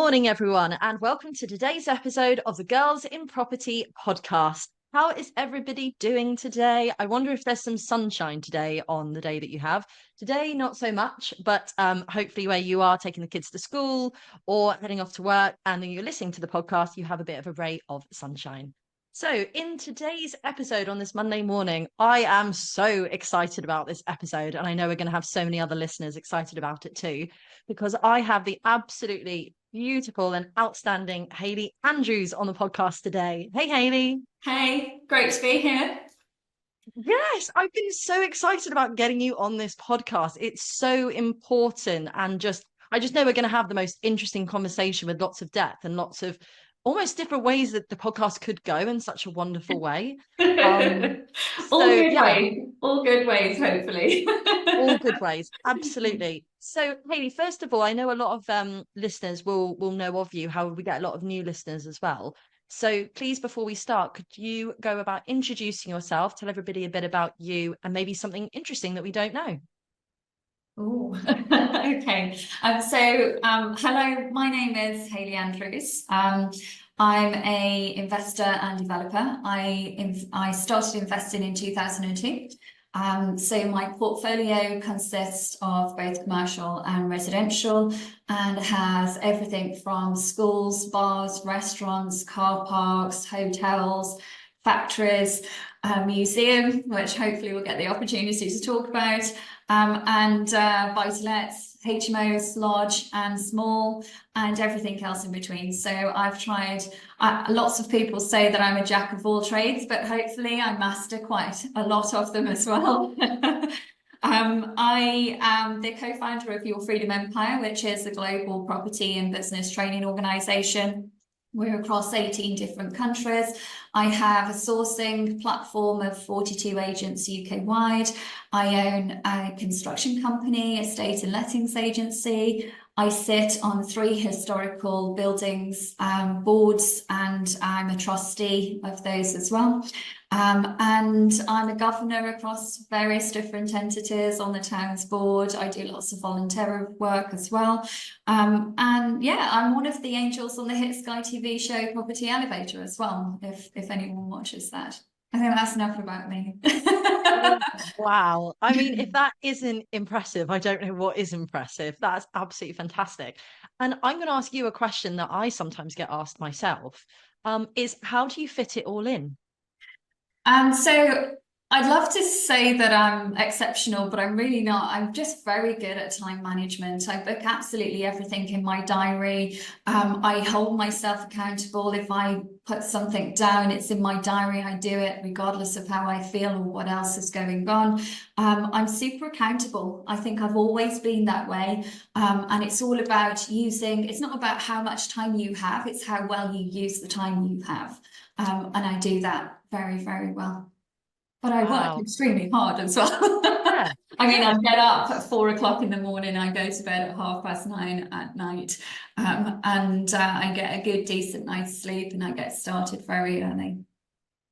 morning, everyone, and welcome to today's episode of the Girls in Property podcast. How is everybody doing today? I wonder if there's some sunshine today on the day that you have. Today, not so much, but hopefully where you are taking the kids to school or heading off to work and then you're listening to the podcast, you have a bit of a ray of sunshine. So in today's episode on this Monday morning, I am so excited about this episode, and I know we're going to have so many other listeners excited about it too, because I have the absolutely beautiful and outstanding Hayley Andrews on the podcast today. Hey, Hayley. Hey, great to be here. Yes, I've been so excited about getting you on this podcast. It's so important, and I just know we're going to have the most interesting conversation with lots of depth and lots of almost different ways that the podcast could go in such a wonderful way. All good Yeah, ways, all good ways, hopefully. all good ways, absolutely. So, Hayley, first of all, I know a lot of listeners will know of you. However, we get a lot of new listeners as well. So, please, before we start, could you go about introducing yourself, tell everybody a bit about you, and maybe something interesting that we don't know? Oh, okay. Hello, my name is Hayley Andrews. I'm a investor and developer. I started investing in 2002. So my portfolio consists of both commercial and residential, and has everything from schools, bars, restaurants, car parks, hotels, factories, a museum, which hopefully we'll get the opportunity to talk about, and buy-to-lets, HMOs, large and small, and everything else in between. So I've tried, lots of people say that I'm a jack of all trades, but hopefully I master quite a lot of them as well. I am the co-founder of Your Freedom Empire, which is a global property and business training organization. We're across 18 different countries. I have a sourcing platform of 42 agents UK-wide. I own a construction company, estate and lettings agency. I sit on 3 historical buildings boards, and I'm a trustee of those as well. And I'm a governor across various different entities on the town's board. I do lots of volunteer work as well. And yeah, I'm one of the angels on the hit Sky TV show Property Elevator as well, if anyone watches that. I think that's enough about me. Wow. I mean, if that isn't impressive, I don't know what is impressive. That's absolutely fantastic. And I'm going to ask you a question that I sometimes get asked myself, is how do you fit it all in? So I'd love to say that I'm exceptional, but I'm really not. I'm just very good at time management. I book absolutely everything in my diary. I hold myself accountable. If I put something down, it's in my diary. I do it regardless of how I feel or what else is going on. I'm super accountable. I think I've always been that way. And it's all about it's not about how much time you have, it's how well you use the time you have. And I do that very, very well. But I work Wow. extremely hard as well. Yeah. I mean, I Yeah. get up at 4 o'clock in the morning, I go to bed at 9:30 at night, and I get a good, decent night's sleep, and I get started very early.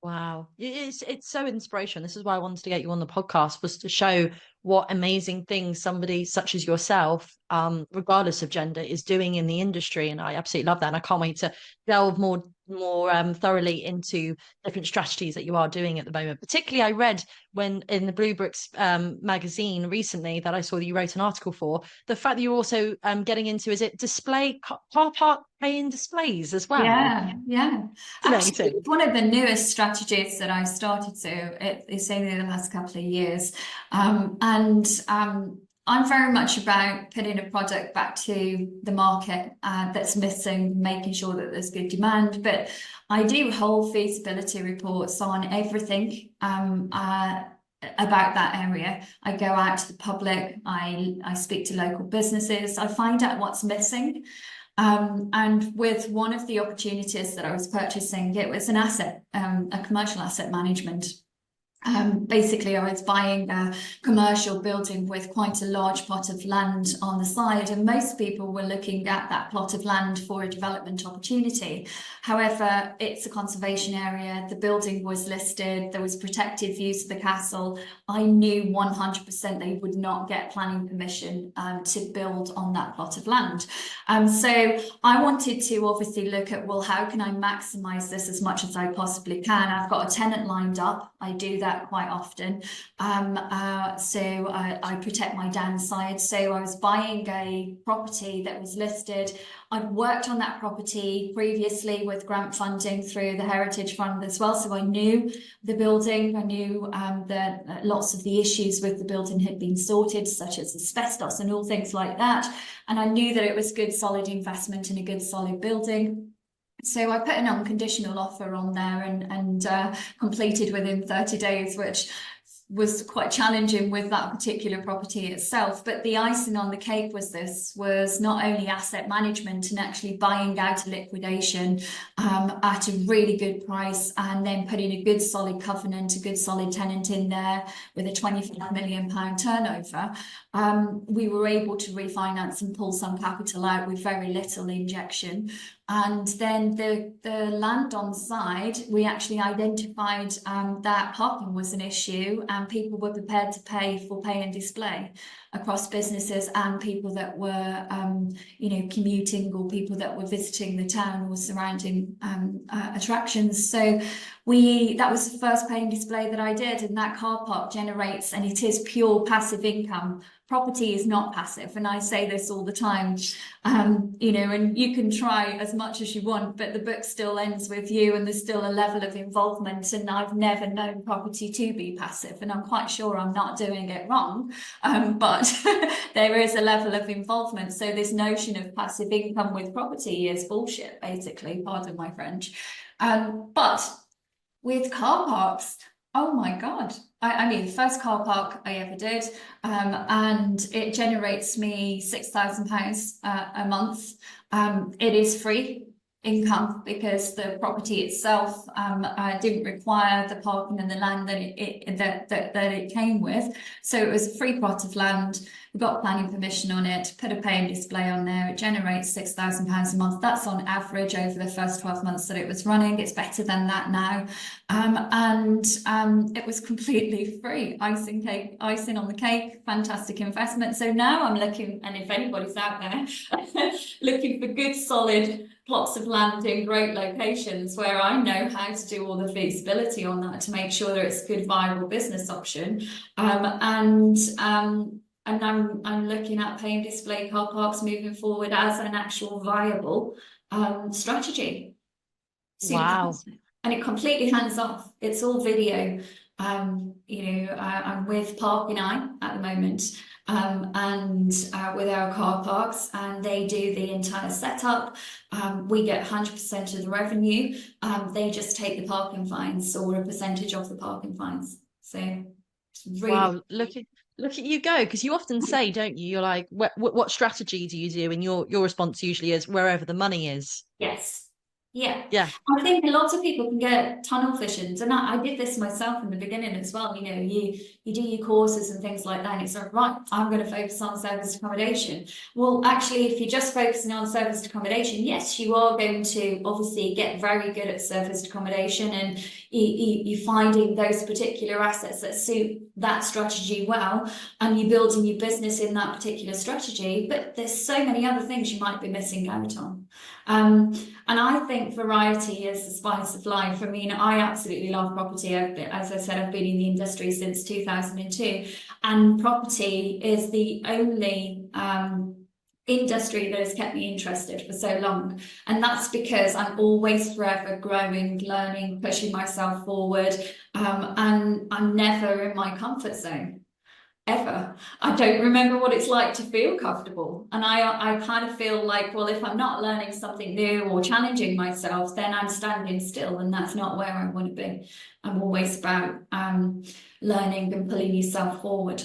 Wow. It's so inspirational. This is why I wanted to get you on the podcast, was to show what amazing things somebody such as yourself, regardless of gender, is doing in the industry. And I absolutely love that. And I can't wait to delve more thoroughly into different strategies that you are doing at the moment. Particularly, I read when in the Blue Bricks magazine recently that I saw that you wrote an article for, the fact that you're also getting into, is it car park paying displays as well? Yeah. Actually, Fascinating. one of the newest strategies that I started it's only the last couple of years. And I'm very much about putting a product back to the market that's missing, making sure that there's good demand. But I do whole feasibility reports on everything about that area. I go out to the public, I speak to local businesses, I find out what's missing. And with one of the opportunities that I was purchasing, it was an asset, a commercial asset management Basically, I was buying a commercial building with quite a large plot of land on the side, and most people were looking at that plot of land for a development opportunity. However, it's a conservation area. The building was listed. There was protected views of the castle. I knew 100% they would not get planning permission to build on that plot of land. So I wanted to obviously look at, well, how can I maximise this as much as I possibly can? I've got a tenant lined up. I do that quite often. So I protect my downside. So I was buying a property that was listed. I'd worked on that property previously with grant funding through the Heritage Fund as well. So I knew the building. I knew that lots of the issues with the building had been sorted, such as asbestos and all things like that. And I knew that it was good, solid investment in a good, solid building. So I put an unconditional offer on there and completed within 30 days, which was quite challenging with that particular property itself. But the icing on the cake was not only asset management and actually buying out a liquidation at a really good price, and then putting a good solid covenant, a good solid tenant in there with a £25 million turnover. We were able to refinance and pull some capital out with very little injection. And then the land on side, we actually identified that parking was an issue, and people were prepared to pay for pay and display across businesses and people that were, commuting, or people that were visiting the town or surrounding attractions. So that was the first pay and display that I did, and that car park generates, and it is pure passive income. Property is not passive, and I say this all the time, and you can try as much as you want, but the book still ends with you, and there's still a level of involvement. And I've never known property to be passive, and I'm quite sure I'm not doing it wrong, but there is a level of involvement. So this notion of passive income with property is bullshit, basically, pardon my French. But with car parks, oh my God. I mean, the first car park I ever did, and it generates me £6,000 a month. It is free income because the property itself didn't require the parking and the land that it came with. So it was a free plot of land. We got planning permission on it, put a pay and display on there. It generates £6,000 a month. That's on average over the first 12 months that it was running. It's better than that now. And it was completely free. Icing on the cake, fantastic investment. So now I'm looking, and if anybody's out there looking for good, solid plots of land in great locations where I know how to do all the feasibility on that to make sure that it's a good, viable business option. And I'm looking at pay and display car parks moving forward as an actual viable strategy. Wow. And it completely hands off. It's all video. I'm with Parking Eye at the moment, and with our car parks, and they do the entire setup. We get 100% of the revenue. They just take the parking fines, or a percentage of the parking fines. So it's really Wow, look at you go, because you often say, don't you, you're like, what strategy do you do? And your response usually is wherever the money is. Yes. Yeah. Yeah. I think a lot of people can get tunnel visions, and I did this myself in the beginning as well. You do your courses and things like that, and it's like, right, I'm going to focus on serviced accommodation. Well, actually, if you're just focusing on serviced accommodation, yes, you are going to obviously get very good at serviced accommodation, and you're finding those particular assets that suit that strategy well, and you're building your business in that particular strategy. But there's so many other things you might be missing out on. And I think variety is the spice of life. I mean, I absolutely love property. As I said, I've been in the industry since 2002, and property is the only industry that has kept me interested for so long. And that's because I'm always forever growing, learning, pushing myself forward, and I'm never in my comfort zone. Ever. I don't remember what it's like to feel comfortable. And I kind of feel like, well, if I'm not learning something new or challenging myself, then I'm standing still, and that's not where I want to be. I'm always about learning and pulling yourself forward.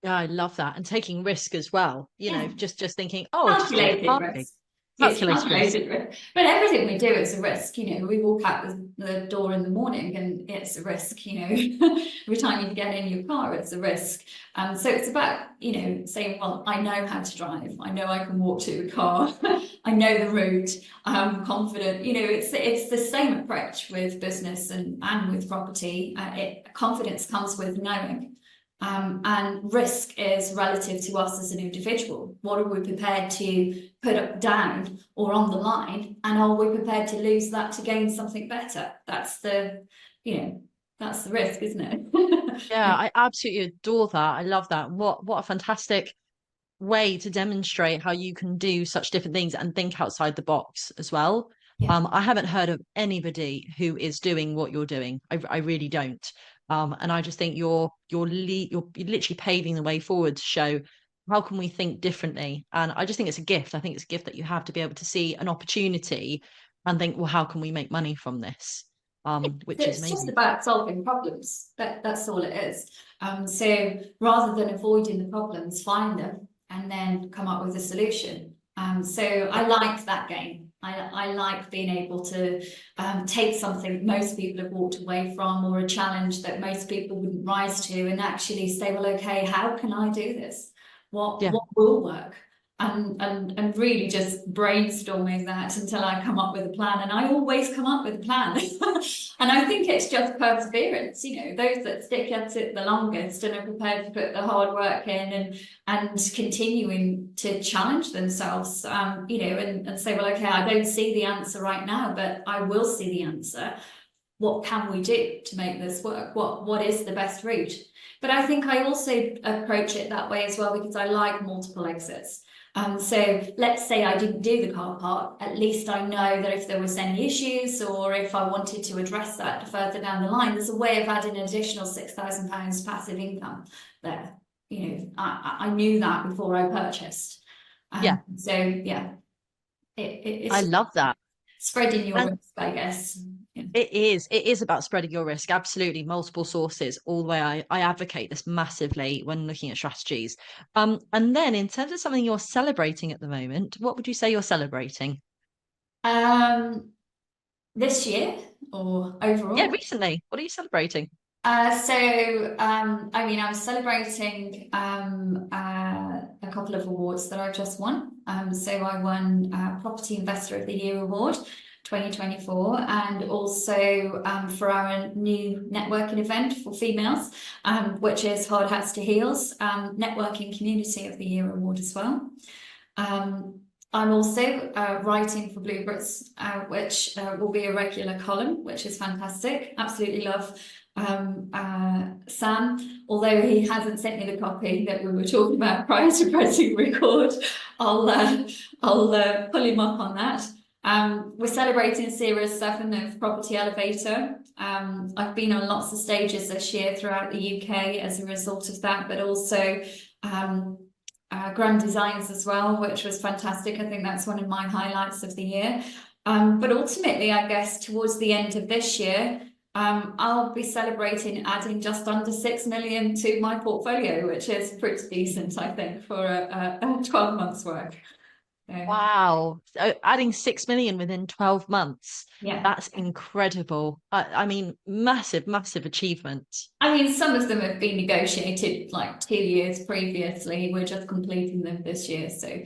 Yeah, I love that. And taking risk as well. Yeah. Just thinking, oh, just take the Calculated parking. risk. It's Calculated risk. calculated risk. But everything we do is a risk. We walk out the door in the morning and it's a risk. Every time you get in your car, it's a risk. So it's about, saying, well, I know how to drive. I know I can walk to the car. I know the route. I'm confident. It's the same approach with business and with property. Confidence comes with knowing. And risk is relative to us as an individual. What are we prepared to put up, down or on the line? And are we prepared to lose that to gain something better? That's the risk, isn't it? Yeah, I absolutely adore that. I love that. What a fantastic way to demonstrate how you can do such different things and think outside the box as well. Yeah. I haven't heard of anybody who is doing what you're doing. I really don't. And I just think you're literally paving the way forward to show how can we think differently. And I just think it's a gift. I think it's a gift that you have to be able to see an opportunity and think, well, how can we make money from this? Which is It's just amazing. about solving problems. That's all it is. So rather than avoiding the problems, find them and then come up with a solution. So I like that game. I like being able to take something most people have walked away from, or a challenge that most people wouldn't rise to, and actually say, well, okay, how can I do this? What will work? And really just brainstorming that until I come up with a plan. And I always come up with a plan. And I think it's just perseverance, those that stick at it the longest and are prepared to put the hard work in and continuing to challenge themselves, and say, well, okay, I don't see the answer right now, but I will see the answer. What can we do to make this work? What is the best route? But I think I also approach it that way as well, because I like multiple exits. So let's say I didn't do the car park, at least I know that if there was any issues, or if I wanted to address that further down the line, there's a way of adding an additional £6,000 passive income there. I knew that before I purchased. Yeah. So yeah, it's I love that. spreading your risk, I guess. Yeah. It is about spreading your risk. Absolutely. Multiple sources all the way. I advocate this massively when looking at strategies. And then in terms of something you're celebrating at the moment, what would you say you're celebrating? This year or Yeah, overall? recently. What are you celebrating? I mean, I was celebrating a couple of awards that I've just won. So I won Property Investor of the Year Award 2024, and also for our new networking event for females, which is Hard Hats to Heels, Networking Community of the Year Award as well. I'm also writing for Bluebirds, which will be a regular column, which is fantastic. Absolutely love Sam, although he hasn't sent me the copy that we were talking about prior to pressing record. I'll pull him up on that. We're celebrating Series 7 of Property Elevator. I've been on lots of stages this year throughout the UK as a result of that, but also Grand Designs as well, which was fantastic. I think that's one of my highlights of the year. But ultimately, I guess towards the end of this year, I'll be celebrating adding just under 6 million to my portfolio, which is pretty decent, I think, for a 12 months work. Wow. So adding 6 million within 12 months. Yeah. That's incredible. I mean, massive, massive achievement. I mean, some of them have been negotiated like 2 years previously. We're just completing them this year. So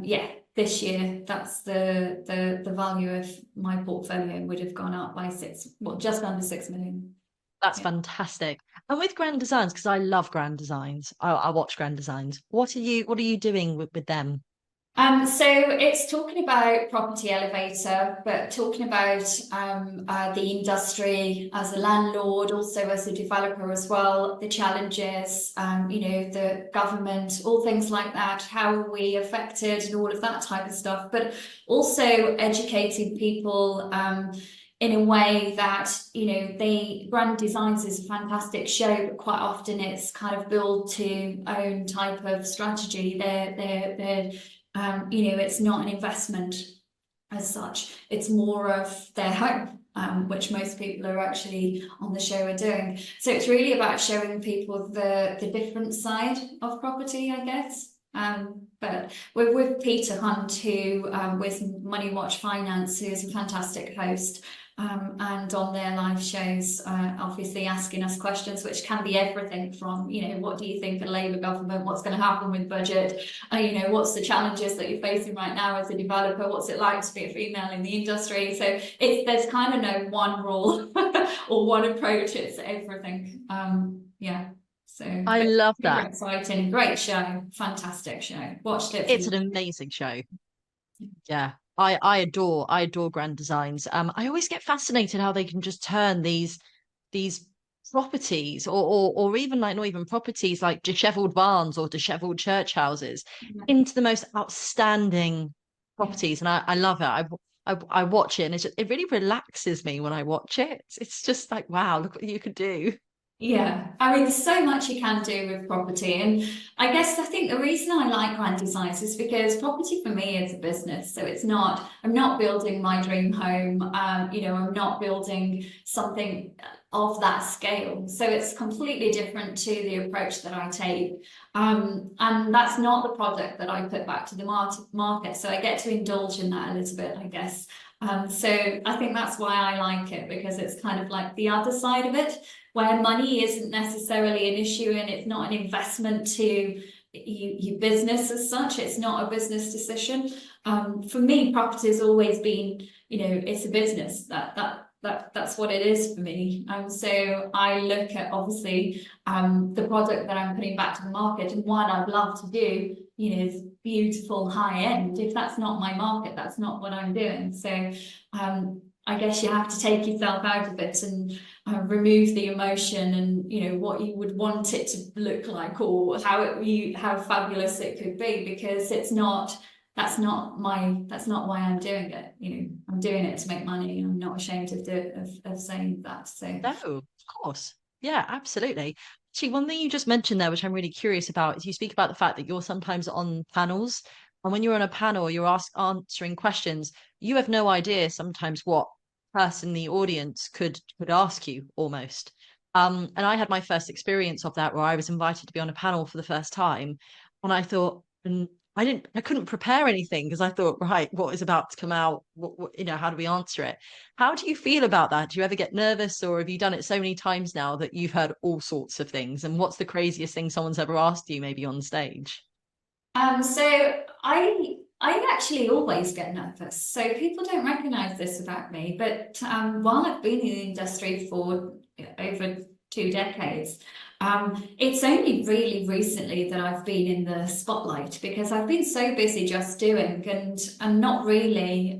yeah, this year that's the value of my portfolio would have gone up by just under 6 million. That's fantastic. And with Grand Designs, because I love Grand Designs, I watch Grand Designs. What are you doing with them? So it's talking about Property Elevator, but talking about the industry as a landlord, also as a developer as well, the challenges, the government, all things like that, how are we affected and all of that type of stuff, but also educating people in a way that, Grand Designs is a fantastic show, but quite often it's kind of build to own type of strategy. They're it's not an investment as such. It's more of their home, which most people are actually on the show are doing. So it's really about showing people the different side of property, I guess. But we're with Peter Hunt, who with Money Watch Finance, who is a fantastic host. And on their live shows, obviously asking us questions, which can be everything from, what do you think of Labour government? What's going to happen with budget? What's the challenges that you're facing right now as a developer? What's it like to be a female in the industry? So there's kind of no one rule or one approach. It's everything. Yeah. So I love super that. exciting, great show, fantastic show. Watched it. It's an amazing show. Yeah. I adore grand designs. I always get fascinated how they can just turn these properties or even like not even properties like disheveled barns or disheveled church houses into the most outstanding properties. And I love it. I watch it and it really relaxes me when I watch it. It's just like, wow, look what you could do. Yeah, I mean, there's so much you can do with property. And I think the reason I like grand designs is because property for me is a business. So I'm not building my dream home. I'm not building something of that scale. So it's completely different to the approach that I take. And that's not the product that I put back to the market. So I get to indulge in that a little bit, I guess. So I think that's why I like it, because it's kind of like the other side of it, where money isn't necessarily an issue and it's not an investment to your business as such. It's not a business decision. For me, property has always been, it's a business. That's what it is for me. So I look at obviously the product that I'm putting back to the market, and what I'd love to do, is beautiful high end. If that's not my market, that's not what I'm doing. So I guess you have to take yourself out of it and remove the emotion and what you would want it to look like, or how fabulous it could be, because that's not why I'm doing it. I'm doing it to make money. I'm not ashamed of saying that. So No, of course. Yeah, absolutely. Actually, one thing you just mentioned there, which I'm really curious about, is you speak about the fact that you're sometimes on panels. And when you're on a panel, you're answering questions, you have no idea sometimes what person in the audience could ask you almost. And I had my first experience of that where I was invited to be on a panel for the first time. And I thought, and I couldn't prepare anything because I thought, right, what is about to come out? How do we answer it? How do you feel about that? Do you ever get nervous, or have you done it so many times now that you've heard all sorts of things? And what's the craziest thing someone's ever asked you, maybe on stage? so I actually always get nervous. So people don't recognize this about me, but while I've been in the industry for over 2 decades, it's only really recently that I've been in the spotlight, because I've been so busy just doing and not really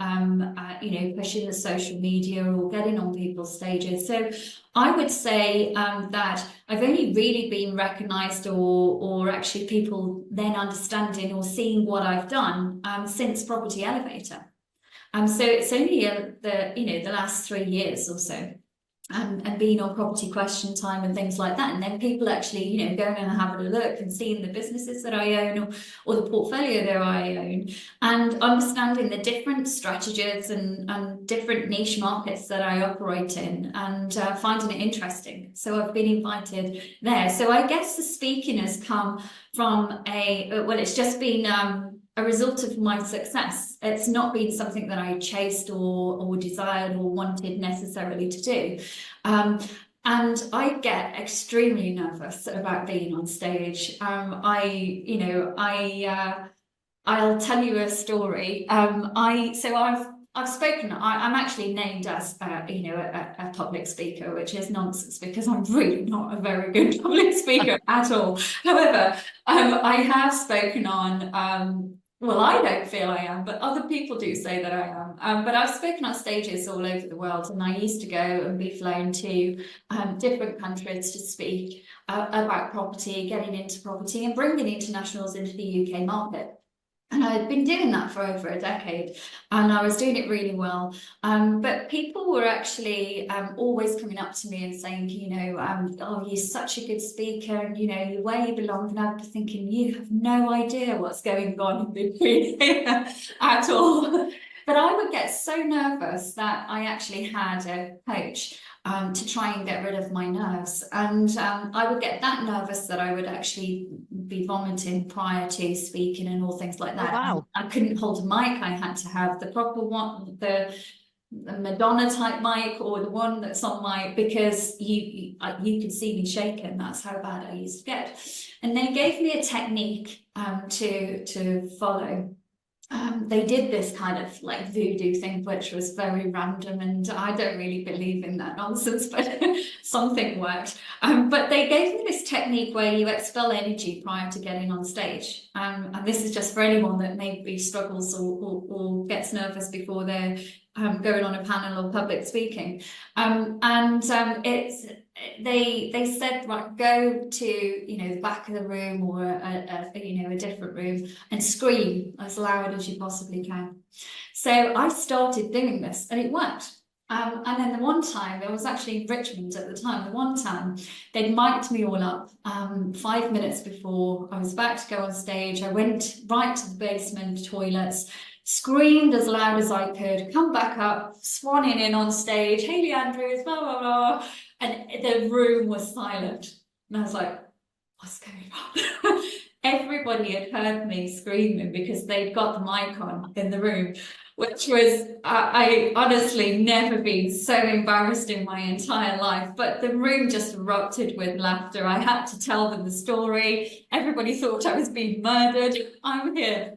pushing the social media or getting on people's stages. So I would say that I've only really been recognized or actually people then understanding or seeing what I've done since Property Elevator. So it's only the last 3 years or so. And being on Property Question Time and things like that, and then people actually going and having a look and seeing the businesses that I own or the portfolio that I own, and understanding the different strategies and different niche markets that I operate in, and finding it interesting. So I've been invited there. So I guess the speaking has come from it's just been a result of my success. It's not been something that I chased or desired or wanted necessarily to do. And I get extremely nervous about being on stage. I'll tell you a story. I've spoken. I'm actually named as a public speaker, which is nonsense because I'm really not a very good public speaker at all. However, I have spoken on. Well, I don't feel I am, but other people do say that I am. But I've spoken on stages all over the world, and I used to go and be flown to different countries to speak about property, getting into property, and bringing internationals into the UK market. And I'd been doing that for over a decade, and I was doing it really well. But people were actually always coming up to me and saying, oh, you're such a good speaker, and you're where you belong. And I'd be thinking, you have no idea what's going on in between here at all. But I would get so nervous that I actually had a coach to try and get rid of my nerves. And I would get that nervous that I would actually be vomiting prior to speaking and all things like Oh, that. wow. I couldn't hold a mic. I had to have the proper one, the Madonna type mic, or the one that's on my, because you could see me shaking. That's how bad I used to get. And they gave me a technique to follow. They did this kind of like voodoo thing, which was very random, and I don't really believe in that nonsense, but something worked. But they gave me this technique where you expel energy prior to getting on stage. And this is just for anyone that maybe struggles or gets nervous before they're going on a panel or public speaking. It's they said, right, go to the back of the room or a different room and scream as loud as you possibly can. So I started doing this and it worked. And then the one time, I was actually in Richmond at the time, the one time they'd mic'd me all up 5 minutes before I was about to go on stage. I went right to the basement toilets, screamed as loud as I could, come back up, swanning in on stage, Hayley Andrews, blah, blah, blah. And the room was silent. And I was like, what's going on? Everybody had heard me screaming because they'd got the mic on in the room, which was, I honestly never been so embarrassed in my entire life. But the room just erupted with laughter. I had to tell them the story. Everybody thought I was being murdered. I'm here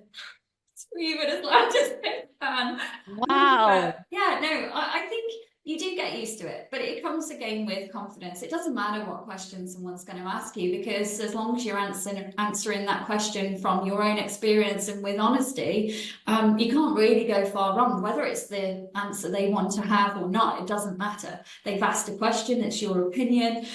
screaming as loud as they can. Wow. But yeah, no, I think you do get used to it, but it comes again with confidence. It doesn't matter what question someone's going to ask you, because as long as you're answering that question from your own experience and with honesty, you can't really go far wrong. Whether it's the answer they want to have or not, it doesn't matter. They've asked a question, it's your opinion.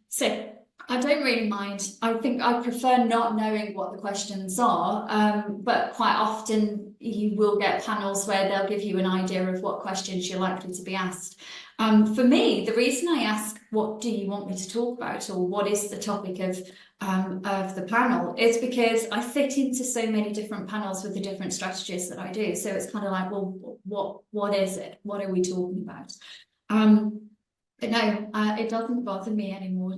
So I don't really mind. I think I prefer not knowing what the questions are, but quite often you will get panels where they'll give you an idea of what questions you're likely to be asked. For me, the reason I ask, what do you want me to talk about, or what is the topic of the panel, is because I fit into so many different panels with the different strategies that I do. So it's kind of like, well, what is it? What are we talking about? But no, it doesn't bother me anymore,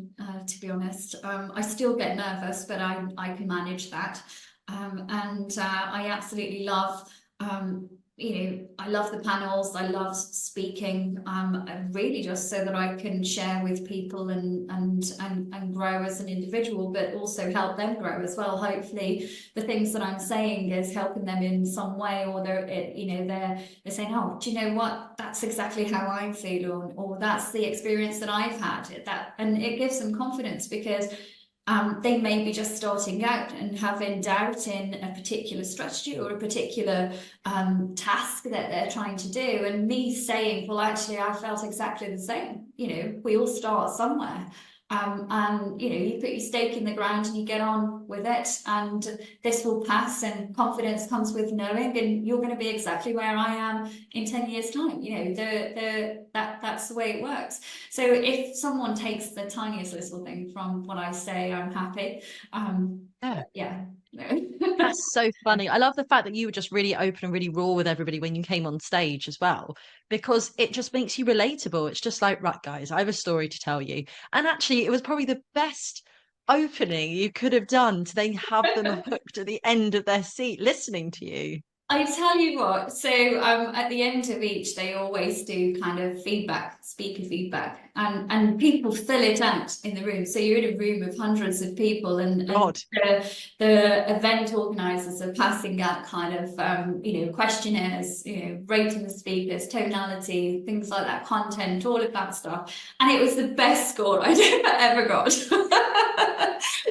to be honest. I still get nervous, but I can manage that. I absolutely love, I love the panels. I love speaking, really just so that I can share with people and grow as an individual, but also help them grow as well. Hopefully, the things that I'm saying is helping them in some way, or they're saying, oh, do you know what? That's exactly how I feel, or that's the experience that I've had. And it gives them confidence, because they may be just starting out and having doubt in a particular strategy or a particular task that they're trying to do. And me saying, well, actually, I felt exactly the same. We all start somewhere. You put your stake in the ground and you get on with it, and this will pass, and confidence comes with knowing, and you're going to be exactly where I am in 10 years time. That's the way it works. So if someone takes the tiniest little thing from what I say, I'm happy. Yeah. No. That's so funny. I love the fact that you were just really open and really raw with everybody when you came on stage as well, because it just makes you relatable. It's just like, right, guys, I have a story to tell you. And actually, it was probably the best opening you could have done to then have them hooked at the end of their seat listening to you. I tell you what, so at the end of each, they always do kind of feedback, speaker feedback, and people fill it out in the room. So you're in a room of hundreds of people, and the event organisers are passing out kind of, questionnaires, rating the speakers, tonality, things like that, content, all of that stuff. And it was the best score I'd ever got.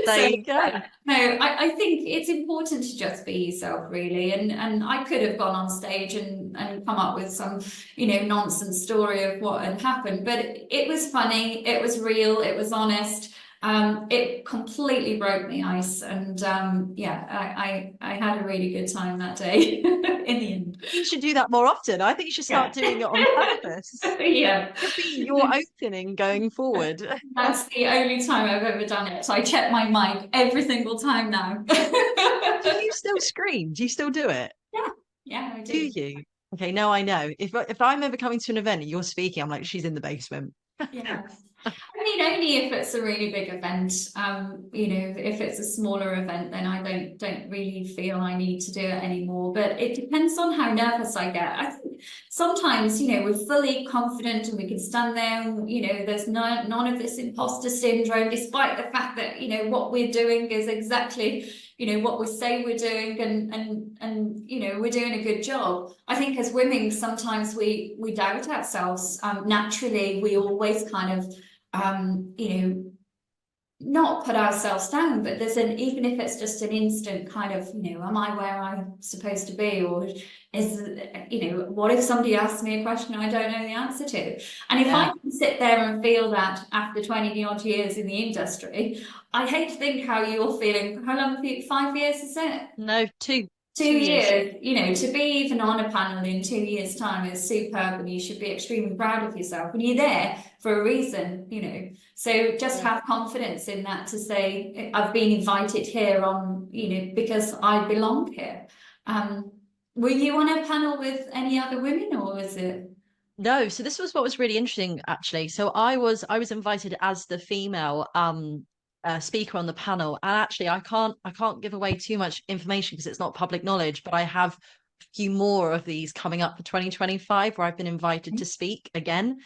There you go. No, I think it's important to just be yourself, really. And I could have gone on stage and come up with some, nonsense story of what had happened, but it was funny, it was real, it was honest. It completely broke the ice, and I had a really good time that day in the end. You should do that more often. I think you should start doing it on purpose. Yeah. Could be your opening going forward. That's the only time I've ever done it. So I check my mic every single time now. Do you still scream? Do you still do it? Yeah. Yeah, I Do do. you? Okay, now I know. If I'm ever coming to an event and you're speaking, I'm like, she's in the basement. Yeah. I mean, only if it's a really big event. If it's a smaller event, then I don't really feel I need to do it anymore. But it depends on how nervous I get. I think sometimes, we're fully confident and we can stand there and, there's none of this imposter syndrome, despite the fact that, what we're doing is exactly, what we say we're doing and we're doing a good job. I think as women, sometimes we doubt ourselves. Naturally, we always kind of not put ourselves down, but even if it's just an instant kind of, am I where I'm supposed to be? Or what if somebody asks me a question I don't know the answer to? And if I Yeah. can sit there and feel that after 20 odd years in the industry, I hate to think how you're feeling. How long have you, 5 years, is it? No, two Two 2 years. years, to be even on a panel in 2 years' time is superb, and you should be extremely proud of yourself. And you're there for a reason, So just Yeah. have confidence in that to say, I've been invited here because I belong here. Um, were you on a panel with any other women, or was it? No, so this was what was really interesting actually. So I was invited as the female speaker on the panel, and actually I can't give away too much information because it's not public knowledge, but I have a few more of these coming up for 2025 where I've been invited to speak again,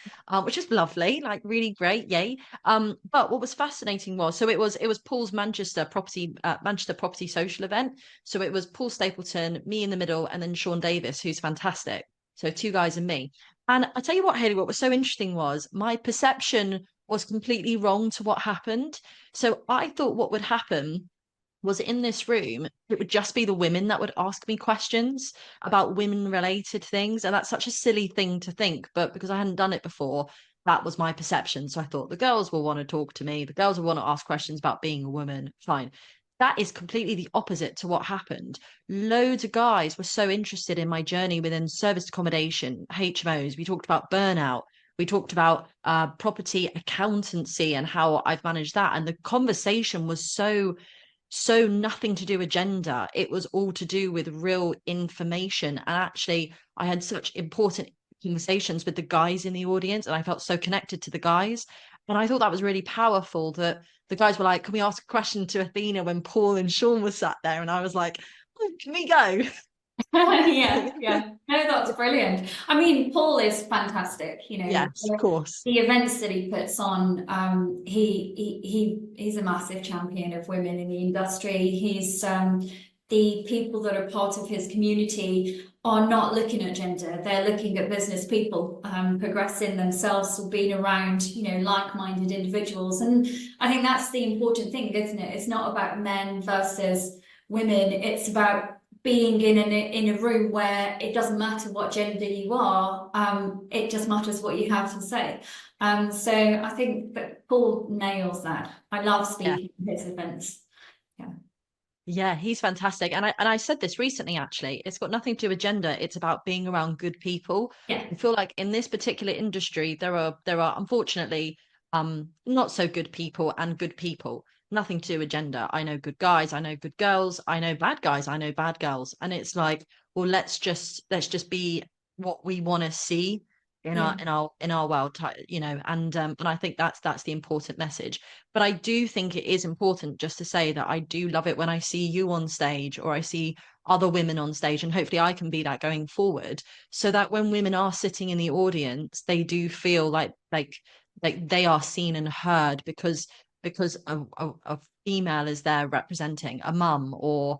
which is lovely, like really great, yay. But what was fascinating was it was Paul's Manchester property social event. So it was Paul Stapleton, me in the middle, and then Sean Davis, who's fantastic. So two guys and me. And I tell you what, Hayley, what was so interesting was my perception was completely wrong to what happened. So I thought what would happen was in this room, it would just be the women that would ask me questions about women related things. And that's such a silly thing to think. But because I hadn't done it before, that was my perception. So I thought the girls will want to talk to me, the girls will want to ask questions about being a woman. Fine. That is completely the opposite to what happened. Loads of guys were so interested in my journey within service accommodation, HMOs. We talked about burnout. We talked about property accountancy and how I've managed that. And the conversation was so nothing to do with gender. It was all to do with real information. And actually, I had such important conversations with the guys in the audience, and I felt so connected to the guys. And I thought that was really powerful that the guys were like, can we ask a question to Athena when Paul and Sean were sat there? And I was like, oh, can we go? Yeah, yeah. No, that's brilliant. I mean, Paul is fantastic, Yes, of course. the events that he puts on, he's a massive champion of women in the industry. The people that are part of his community are not looking at gender, they're looking at business people, progressing themselves or being around, like-minded individuals. And I think that's the important thing, isn't it? It's not about men versus women, it's about being in a room where it doesn't matter what gender you are, it just matters what you have to say. So I think that Paul nails that. I love Yeah. speaking at his events. Yeah. Yeah, he's fantastic. And I said this recently actually. It's got nothing to do with gender. It's about being around good people. Yeah. I feel like in this particular industry there are unfortunately not so good people and good people. Nothing to do with gender. I know good guys, I know good girls, I know bad guys, I know bad girls. And it's like, well, let's just be what we want to see in our Yeah. in our world, and I think that's the important message. But I do think it is important just to say that I do love it when I see you on stage or I see other women on stage, and hopefully I can be that going forward, so that when women are sitting in the audience, they do feel like they are seen and heard because a female is there representing a mum or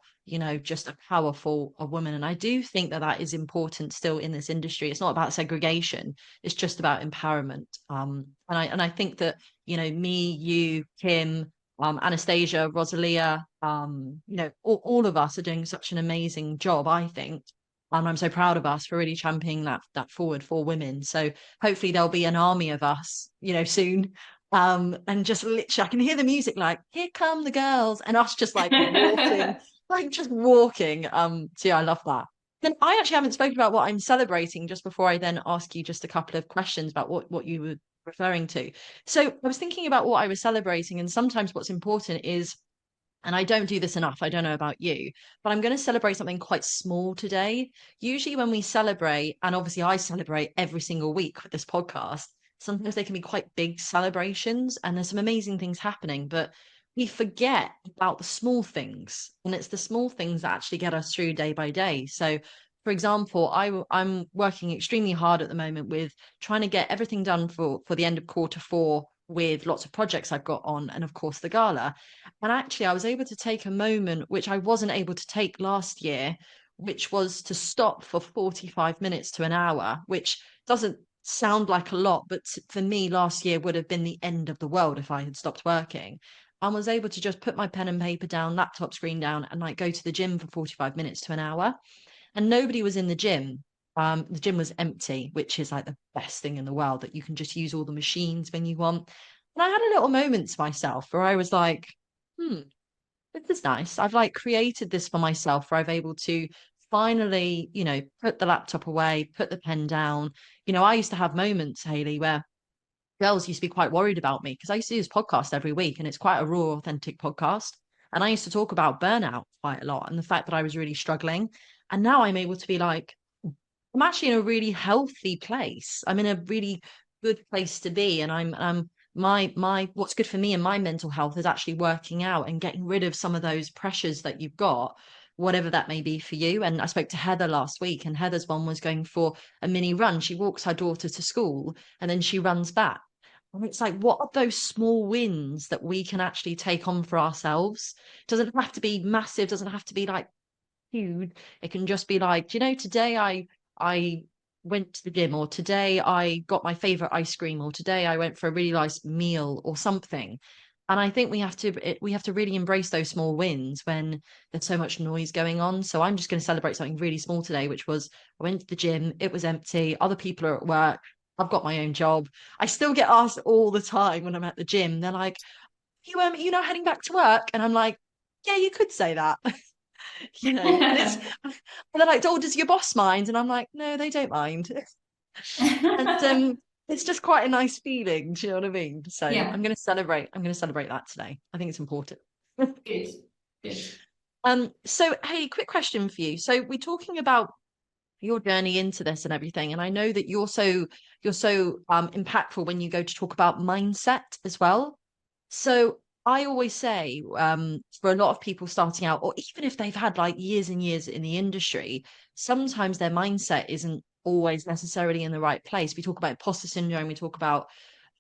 just a powerful a woman. And I do think that that is important still in this industry. It's not about segregation, it's just about empowerment. And I think that me, you, Kim, Anastasia, Rosalia, all of us are doing such an amazing job, I think. And I'm so proud of us for really championing that forward for women. So hopefully there'll be an army of us, soon. And just literally I can hear the music like, here come the girls, and us just like walking, like just walking. So yeah, I love that. Then I actually haven't spoken about what I'm celebrating just before I then ask you just a couple of questions about what you were referring to. So I was thinking about what I was celebrating, and sometimes what's important is And I don't do this enough. I don't know about you, but I'm going to celebrate something quite small today. Usually, when we celebrate, and obviously I celebrate every single week with this podcast, sometimes they can be quite big celebrations and there's some amazing things happening, but we forget about the small things. And it's the small things that actually get us through day by day. So, for example, I'm working extremely hard at the moment with trying to get everything done for the end of quarter 4 with lots of projects I've got on, and of course the gala. And actually, I was able to take a moment which I wasn't able to take last year, which was to stop for 45 minutes to an hour, which doesn't sound like a lot, but for me, last year would have been the end of the world if I had stopped working. I was able to just put my pen and paper down, laptop screen down, and like go to the gym for 45 minutes to an hour. And nobody was in the gym. The gym was empty, which is like the best thing in the world, that you can just use all the machines when you want. And I had a little moment to myself where I was like, hmm, this is nice. I've like created this for myself where I've able to finally, put the laptop away, put the pen down. I used to have moments, Hayley, where girls used to be quite worried about me because I used to do this podcast every week and it's quite a raw, authentic podcast. And I used to talk about burnout quite a lot and the fact that I was really struggling. And now I'm able to be like, I'm actually in a really healthy place. I'm in a really good place to be. And I'm my what's good for me and my mental health is actually working out and getting rid of some of those pressures that you've got, whatever that may be for you. And I spoke to Heather last week, and Heather's one was going for a mini run. She walks her daughter to school and then she runs back. And it's like, what are those small wins that we can actually take on for ourselves? Doesn't have to be massive, doesn't have to be like huge. It can just be like, today I went to the gym, or today I got my favorite ice cream, or today I went for a really nice meal or something. And I think we have to really embrace those small wins when there's so much noise going on. So I'm just going to celebrate something really small today, which was I went to the gym, it was empty, other people are at work, I've got my own job. I still get asked all the time when I'm at the gym. They're like, you heading back to work? And I'm like, yeah, you could say that. And it's and they're like, oh, does your boss mind? And I'm like, no, they don't mind. And it's just quite a nice feeling, do you know what I mean? So Yeah, I'm going to celebrate that today. I think it's important. good, good. So hey, quick question for you. So we're talking about your journey into this and everything, and I know that you're so impactful when you go to talk about mindset as well. So I always say, for a lot of people starting out, or even if they've had like years and years in the industry, sometimes their mindset isn't always necessarily in the right place. We talk about imposter syndrome, we talk about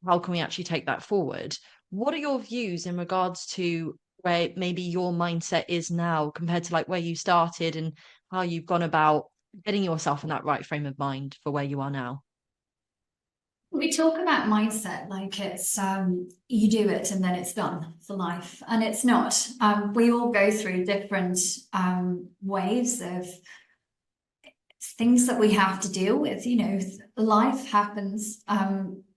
how can we actually take that forward. What are your views in regards to where maybe your mindset is now compared to like where you started, and how you've gone about getting yourself in that right frame of mind for where you are now? We talk about mindset like it's you do it and then it's done for life, and it's not. We all go through different waves of things that we have to deal with. Life happens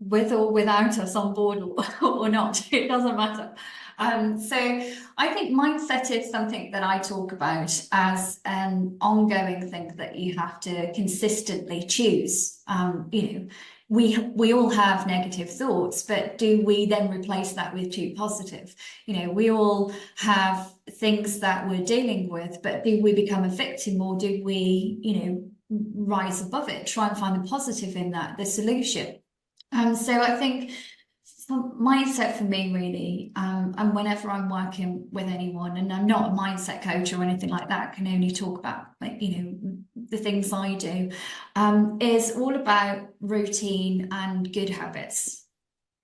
with or without us on board, or not. It doesn't matter. So I think mindset is something that I talk about as an ongoing thing that you have to consistently choose. We all have negative thoughts, but do we then replace that with two positive? We all have things that we're dealing with, but do we become a victim, or do we, rise above it, try and find the positive in that, the solution? So I think mindset for me really, and whenever I'm working with anyone, and I'm not a mindset coach or anything like that, I can only talk about the things I do, is all about routine and good habits,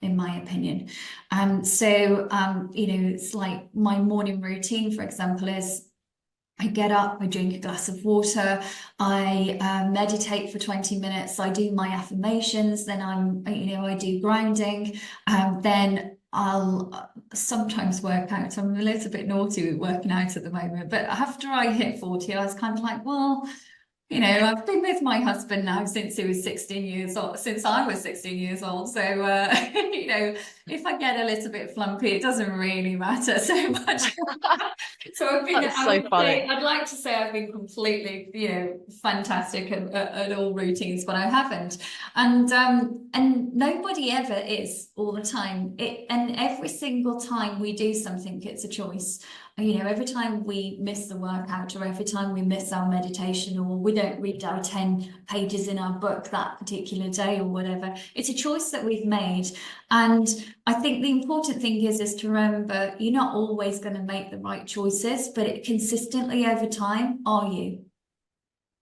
in my opinion. It's like my morning routine, for example, is I get up, I drink a glass of water, I meditate for 20 minutes, I do my affirmations, then I do grounding, then I'll sometimes work out. I'm a little bit naughty with working out at the moment, but after I hit 40, I was kind of like, well, I've been with my husband now since he was 16 years old, since I was 16 years old. So, if I get a little bit flumpy, it doesn't really matter so much. So That's so funny. I'd like to say I've been completely, fantastic at all routines, but I haven't. And nobody ever is all the time. And every single time we do something, it's a choice. You know, every time we miss the workout, or every time we miss our meditation, or we don't read our 10 pages in our book that particular day, or whatever, it's a choice that we've made. And I think the important thing is to remember, you're not always going to make the right choices, but consistently over time, are you?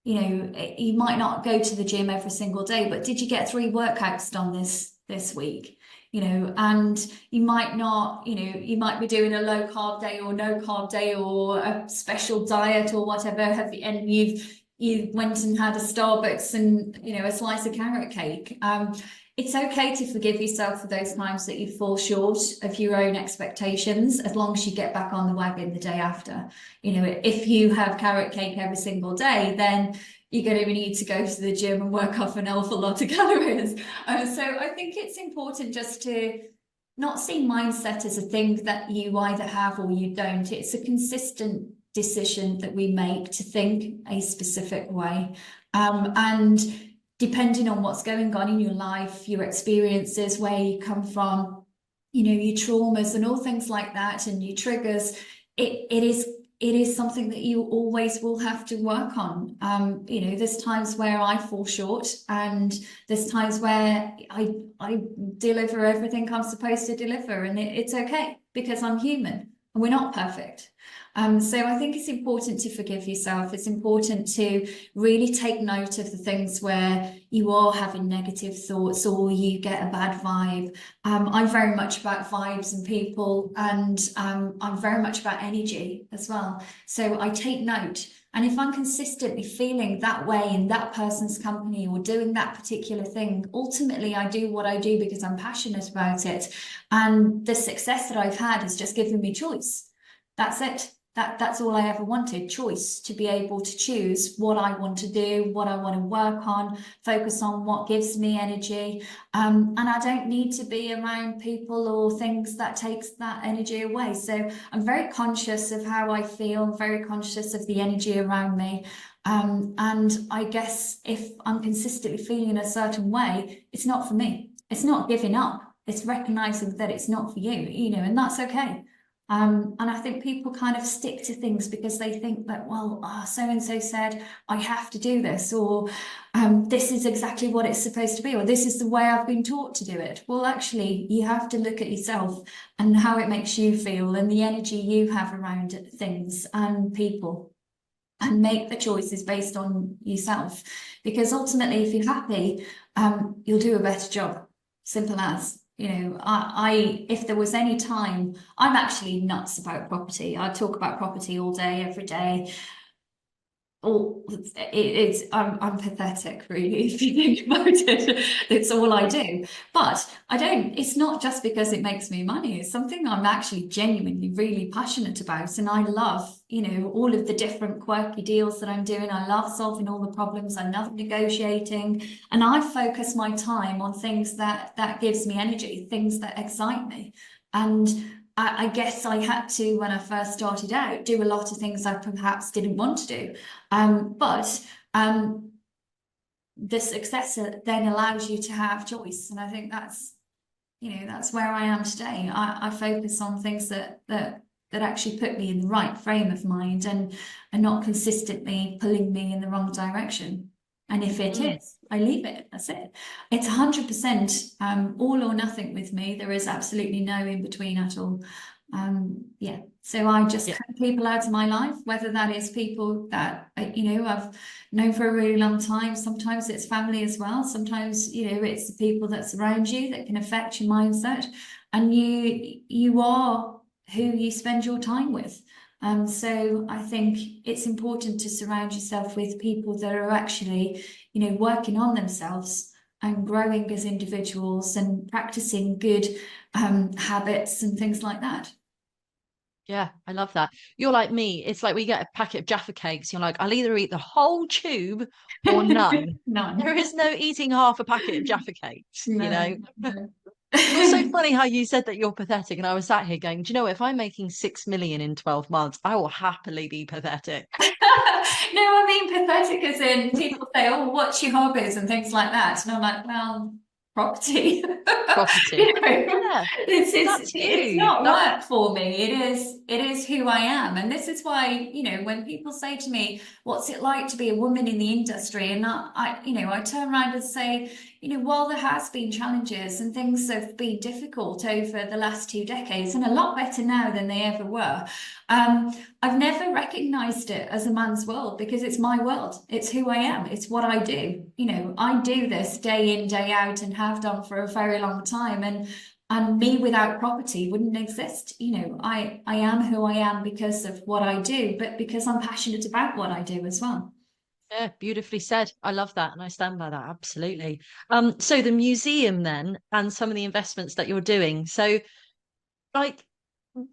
You know, you might not go to the gym every single day, but did you get 3 workouts done this week? You know, and you might not, you know, you might be doing a low carb day or no carb day or a special diet or whatever, and you went and had a Starbucks and, you know, a slice of carrot cake. It's okay to forgive yourself for those times that you fall short of your own expectations, as long as you get back on the wagon the day after. You know, if you have carrot cake every single day, then you're going to need to go to the gym and work off an awful lot of calories. So I think it's important just to not see mindset as a thing that you either have or you don't. It's a consistent decision that we make to think a specific way. And depending on what's going on in your life, your experiences, where you come from, you know, your traumas and all things like that, and your triggers, it is something that you always will have to work on. You know, there's times where I fall short, and there's times where I deliver everything I'm supposed to deliver, and it's okay, because I'm human and we're not perfect. So I think it's important to forgive yourself. It's important to really take note of the things where you are having negative thoughts or you get a bad vibe. I'm very much about vibes and people, and I'm very much about energy as well. So I take note. And if I'm consistently feeling that way in that person's company or doing that particular thing, ultimately I do what I do because I'm passionate about it. And the success that I've had has just given me choice. That's it. That's all I ever wanted, choice, to be able to choose what I want to do, what I want to work on, focus on what gives me energy. And I don't need to be around people or things that takes that energy away. So I'm very conscious of how I feel, very conscious of the energy around me. And I guess if I'm consistently feeling a certain way, it's not for me. It's not giving up. It's recognizing that it's not for you, you know, and that's okay. And I think people kind of stick to things because they think that, well, so-and-so said I have to do this, or this is exactly what it's supposed to be, or this is the way I've been taught to do it. Well, actually, you have to look at yourself and how it makes you feel and the energy you have around things and people, and make the choices based on yourself. Because ultimately, if you're happy, you'll do a better job. Simple as. You know, if there was any time, I'm actually nuts about property. I talk about property all day, every day. I'm pathetic, really, if you think about it. It's all I do. But I don't, it's not just because it makes me money. It's something I'm actually genuinely really passionate about. And I love, you know, all of the different quirky deals that I'm doing. I love solving all the problems. I love negotiating. And I focus my time on things that gives me energy, things that excite me. And I guess I had to, when I first started out, do a lot of things I perhaps didn't want to do. But the success then allows you to have choice. And I think that's, you know, that's where I am today. I focus on things that actually put me in the right frame of mind and are not consistently pulling me in the wrong direction. And if it is, I leave it. That's it. It's 100% all or nothing with me. There is absolutely no in between at all. Yeah. So I just cut people out of my life, whether that is people that, you know, I've known for a really long time. Sometimes it's family as well. Sometimes, you know, it's the people that surround you that can affect your mindset. And you are who you spend your time with. So I think it's important to surround yourself with people that are actually, you know, working on themselves and growing as individuals and practicing good habits and things like that. Yeah, I love that. You're like me. It's like we get a packet of Jaffa cakes. You're like, I'll either eat the whole tube or none. None. There is no eating half a packet of Jaffa cakes, you know? No, no. It was so funny how you said that you're pathetic. And I was sat here going, do you know, if I'm making 6 million in 12 months, I will happily be pathetic. No, I mean pathetic as in people say, oh, what's your hobbies and things like that. And I'm like, well, property. Property. Yeah, It's you. not work for me. It is who I am. And this is why, when people say to me, what's it like to be a woman in the industry? And I turn around and say, while there has been challenges and things have been difficult over the last 2 decades and a lot better now than they ever were, I've never recognized it as a man's world because it's my world. It's who I am. It's what I do. I do this day in, day out and have done for a very long time. And me without property wouldn't exist. I am who I am because of what I do, but because I'm passionate about what I do as well. Yeah, beautifully said. I love that, and I stand by that absolutely. So the museum then, and some of the investments that you're doing. So, like, what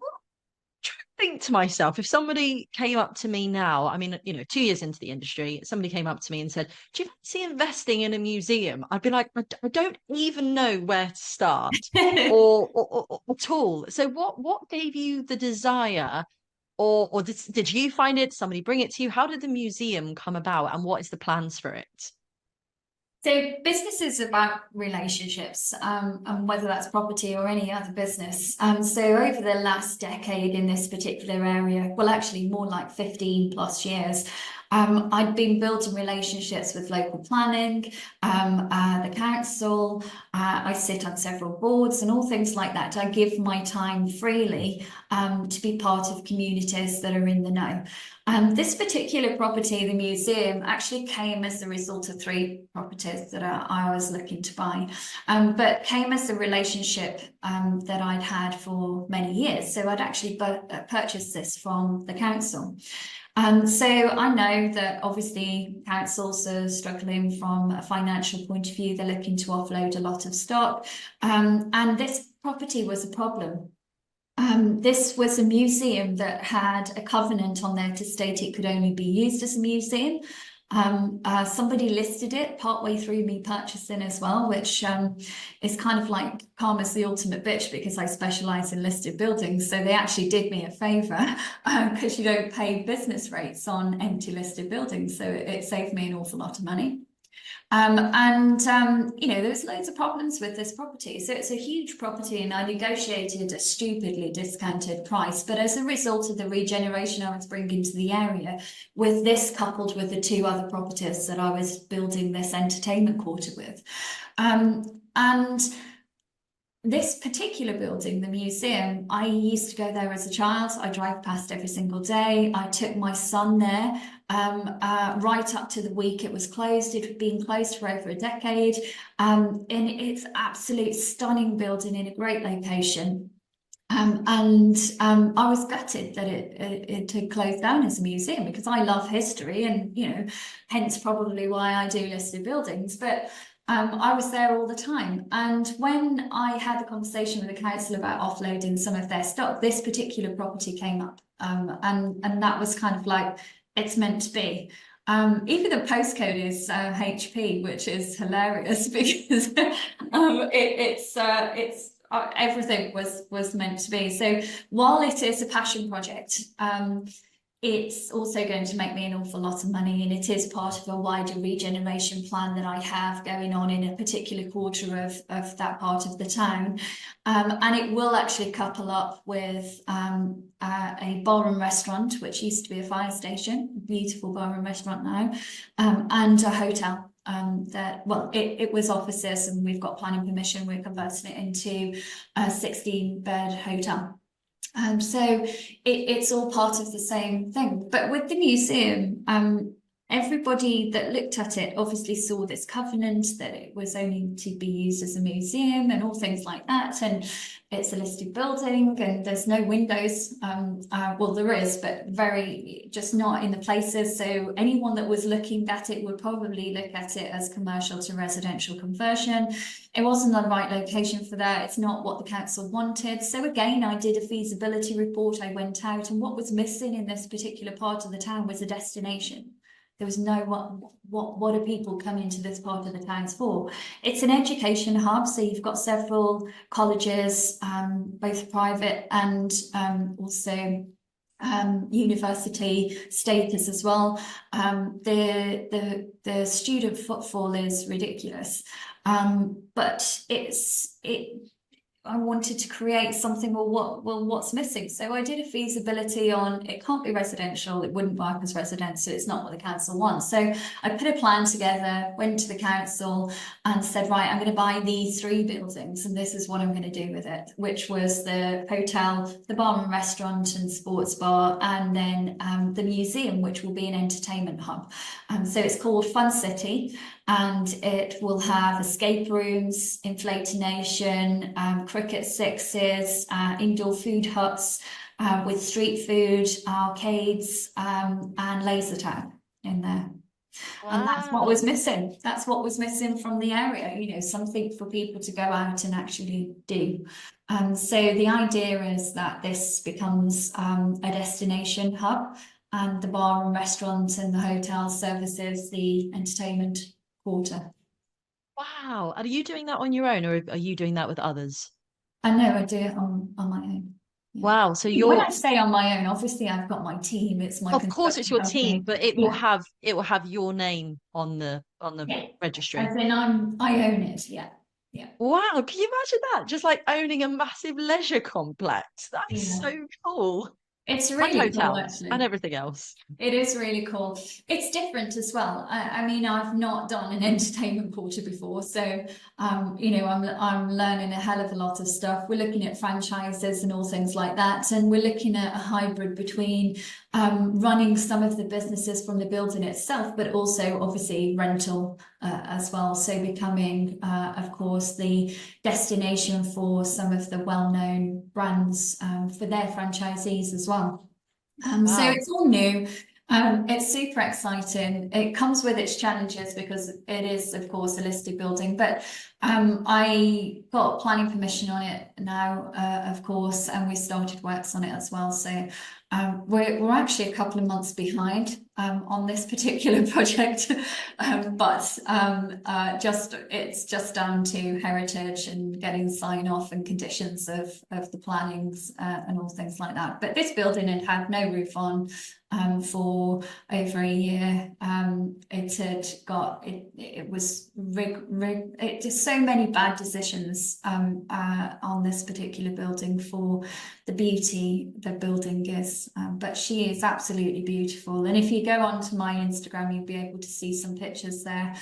do I think to myself if somebody came up to me now? I mean, 2 years into the industry, somebody came up to me and said, "Do you fancy investing in a museum?" I'd be like, I don't even know where to start, or at all. So, what gave you the desire? Or did you find it? Somebody bring it to you? How did the museum come about, and what is the plans for it? So business is about relationships, and whether that's property or any other business. So over the last decade in this particular area, well, actually more like 15 plus years, I'd been building relationships with local planning, the council. I sit on several boards and all things like that. I give my time freely to be part of communities that are in the know. This particular property, the museum, actually came as a result of 3 properties that I was looking to buy, but came as a relationship that I'd had for many years. So I'd actually purchased this from the council. So I know that obviously councils are struggling from a financial point of view. They're looking to offload a lot of stock, and this property was a problem. This was a museum that had a covenant on there to state it could only be used as a museum. Somebody listed it partway through me purchasing as well, which is kind of like karma's the ultimate bitch because I specialize in listed buildings. So they actually did me a favor because you don't pay business rates on empty listed buildings. So it saved me an awful lot of money. There's loads of problems with this property. So it's a huge property and I negotiated a stupidly discounted price. But as a result of the regeneration I was bringing to the area, with this coupled with the 2 other properties that I was building this entertainment quarter with, and this particular building, the museum, I used to go there as a child. I drive past every single day. I took my son there right up to the week it was closed. It had been closed for over a decade. And it's absolute stunning building in a great location. I was gutted that it had closed down as a museum because I love history and, hence probably why I do listed buildings. But I was there all the time. And when I had the conversation with the council about offloading some of their stock, this particular property came up. And that was kind of like, it's meant to be. Even the postcode is HP, which is hilarious because it's everything was meant to be. So while it is a passion project, it's also going to make me an awful lot of money, and it is part of a wider regeneration plan that I have going on in a particular quarter of that part of the town. And it will actually couple up with a bar and restaurant, which used to be a fire station, a beautiful bar and restaurant now, and a hotel. It was offices, and we've got planning permission. We're converting it into a 16-bed hotel. So it's all part of the same thing. But with the museum, everybody that looked at it obviously saw this covenant that it was only to be used as a museum and all things like that. And it's a listed building and there's no windows. Well, there is, but just not in the places. So anyone that was looking at it would probably look at it as commercial to residential conversion. It wasn't the right location for that. It's not what the council wanted. So again, I did a feasibility report. I went out, and what was missing in this particular part of the town was a destination. There was no what are people coming to this part of the town for? It's an education hub, so you've got several colleges, both private and also university status as well. The student footfall is ridiculous, but I wanted to create something. What's missing? So I did a feasibility on it can't be residential. It wouldn't work as residential. It's not what the council wants. So I put a plan together, went to the council and said, right, I'm going to buy these 3 buildings and this is what I'm going to do with it, which was the hotel, the bar and restaurant and sports bar, and then the museum, which will be an entertainment hub. So it's called Fun City, and it will have escape rooms, inflatonation, cricket sixes, indoor food huts with street food, arcades, and laser tag in there. And that's what was missing. That's what was missing from the area, you know, something for people to go out and actually do. So the idea is that this becomes a destination hub, and the bar and restaurant and the hotel services the entertainment quarter. Wow. Are you doing that on your own, or are you doing that with others? I know I do it on my own. Yeah. Wow. So When you're, I say on my own, obviously I've got my team. It's my of course it's construction your team, company. but Yeah. it will have your name on the Yeah. registry. As in I own it. Yeah. Yeah. Wow, can you imagine that? Just like owning a massive leisure complex. That is Yeah. so cool. It's And really cool, hotels and actually. everything else. It is really cool. It's different as well. I mean, I've not done an entertainment porter before, so you know, I'm learning a hell of a lot of stuff. We're looking at franchises and all things like that, and we're looking at a hybrid between running some of the businesses from the building itself, but also obviously rental as well. So becoming, of course, the destination for some of the well-known brands for their franchisees as well. So Wow. it's all new. It's super exciting. It comes with its challenges because it is, of course, a listed building. But I got planning permission on it now, of course, and we started works on it as well. So we're actually a couple of months behind on this particular project, but it's just down to heritage and getting sign off and conditions of the plannings and all things like that. But this building had had no roof on for over a year. It had got it was just so many bad decisions on this particular building for the beauty the building is. But she is absolutely beautiful, and if you go onto my Instagram, you'll be able to see some pictures there.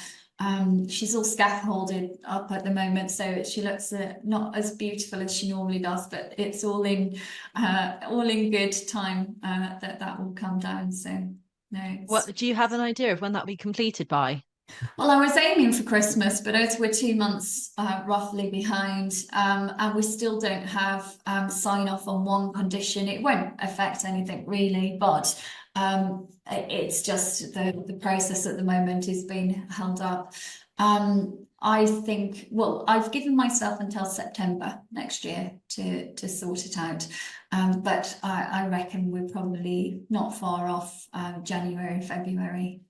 She's all scaffolded up at the moment, so she looks not as beautiful as she normally does, but it's all in good time that will come down. So no, What do you have an idea of when that'll be completed by? well, I was aiming for Christmas, but as we're 2 months roughly behind, and we still don't have sign off on one condition, it won't affect anything really, but it's just the process at the moment is being held up. I think, well, I've given myself until September next year to sort it out. But I reckon we're probably not far off January, February.